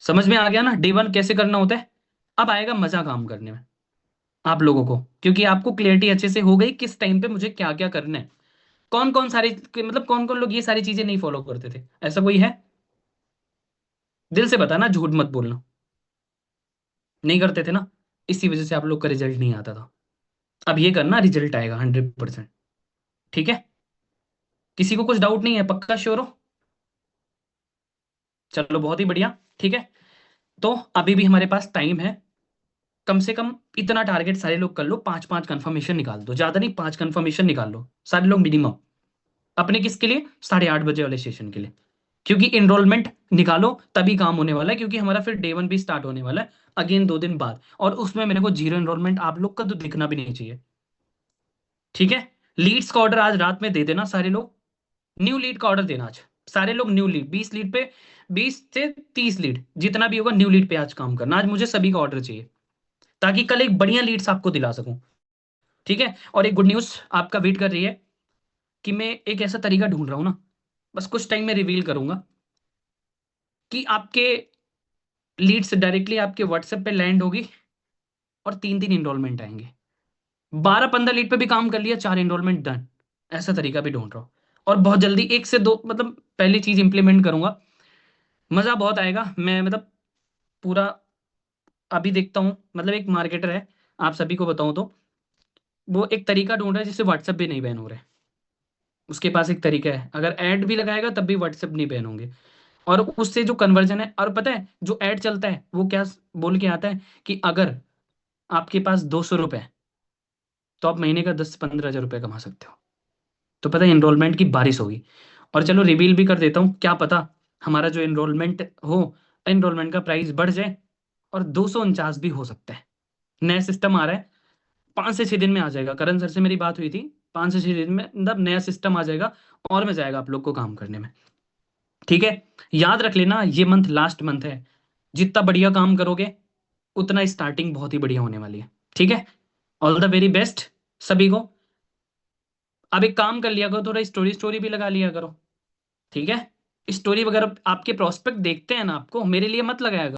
समझ में आ गया ना डे 1 कैसे करना होता है? अब आएगा मजा काम करने में आप लोगों को, क्योंकि आपको क्लियरिटी अच्छे से हो गई किस टाइम पे मुझे क्या क्या करना है। कौन कौन सारी मतलब कौन कौन लोग ये सारी चीजें नहीं फॉलो करते थे, ऐसा कोई है? दिल से बताना, झूठ मत बोलना। नहीं करते थे ना, इसी वजह से आप लोग का रिजल्ट नहीं आता था। अब ये करना, रिजल्ट आएगा 100%। ठीक है, किसी को कुछ डाउट नहीं है? पक्का श्योर हो? चलो बहुत ही बढ़िया। ठीक है, तो अभी भी हमारे पास टाइम है, कम से कम इतना टारगेट सारे लोग कर लो, 5-5 कंफर्मेशन निकाल दो, ज्यादा नहीं 5 कंफर्मेशन निकाल लो सारे लोग मिनिमम। अपने किसके लिए? 8:30 बजे वाले सेशन के लिए। क्योंकि एनरोलमेंट निकालो तभी काम होने वाला है, क्योंकि हमारा फिर डे 1 भी स्टार्ट होने वाला है अगेन 2 दिन बाद, और उसमें मेरे को जीरो एनरोलमेंट आप लोग का तो दिखना भी नहीं चाहिए। ठीक है, लीड्स का ऑर्डर आज रात में दे देना सारे लोग, न्यू लीड का ऑर्डर देना आज सारे लोग, न्यू लीड 20 लीड पे, 20 से 30 लीड जितना भी होगा न्यू लीड पे आज काम करना, आज मुझे सभी का ऑर्डर चाहिए ताकि कल एक बढ़िया लीड्स आपको दिला सकूं। ठीक है, और एक गुड न्यूज आपका वेट कर रही है कि मैं एक ऐसा तरीका ढूंढ रहा हूं ना, बस कुछ टाइम में रिवील करूंगा कि आपके लीड्स डायरेक्टली आपके व्हाट्सएप पे लैंड होगी और 3-3 एनरोलमेंट आएंगे। 12-15 लीड पे भी काम कर लिया, 4 एनरोलमेंट डन। ऐसा तरीका भी ढूंढ रहा हूँ। और बहुत जल्दी 1 से 2 मतलब पहली चीज इंप्लीमेंट करूंगा। मजा बहुत आएगा। मैं मतलब पूरा अभी देखता हूँ, मतलब एक मार्केटर है, आप सभी को बताऊं तो वो एक तरीका ढूंढ रहा है जिससे व्हाट्सएप भी नहीं बैन हो रहे। उसके पास एक तरीका है, अगर ऐड भी लगाएगा तब भी व्हाट्सएप नहीं बैन होंगे। और उससे जो कन्वर्जन है, और पता है जो ऐड चलता है वो क्या बोल के आता है कि अगर आपके पास 200 रुपए है तो आप महीने का 10 से 15 हज़ार रुपये कमा सकते हो। तो पता है इनरोलमेंट की बारिश होगी। और चलो रिवील भी कर देता हूँ, क्या पता हमारा जो इनरोलमेंट हो, इनरोलमेंट का प्राइस बढ़ जाए और 249 भी हो सकता है। नया सिस्टम आ रहा है, 5 से 6 दिन में आ जाएगा। करण सर से मेरी बात हुई थी, 5 से 6 दिन में मतलब नया सिस्टम आ जाएगा और मजा आएगा आप लोग को काम करने में। ठीक है, याद रख लेना ये मंथ लास्ट मंथ है। जितना बढ़िया काम करोगे उतना स्टार्टिंग बहुत ही बढ़िया होने वाली है। ठीक है, ऑल द वेरी बेस्ट सभी को। अब एक काम कर लिया करो, थोड़ा स्टोरी स्टोरी भी लगा लिया करो। ठीक है, स्टोरी वगैरह आपके प्रोस्पेक्ट देखते हैं ना, आपको मेरे लिए मत लगाया करो।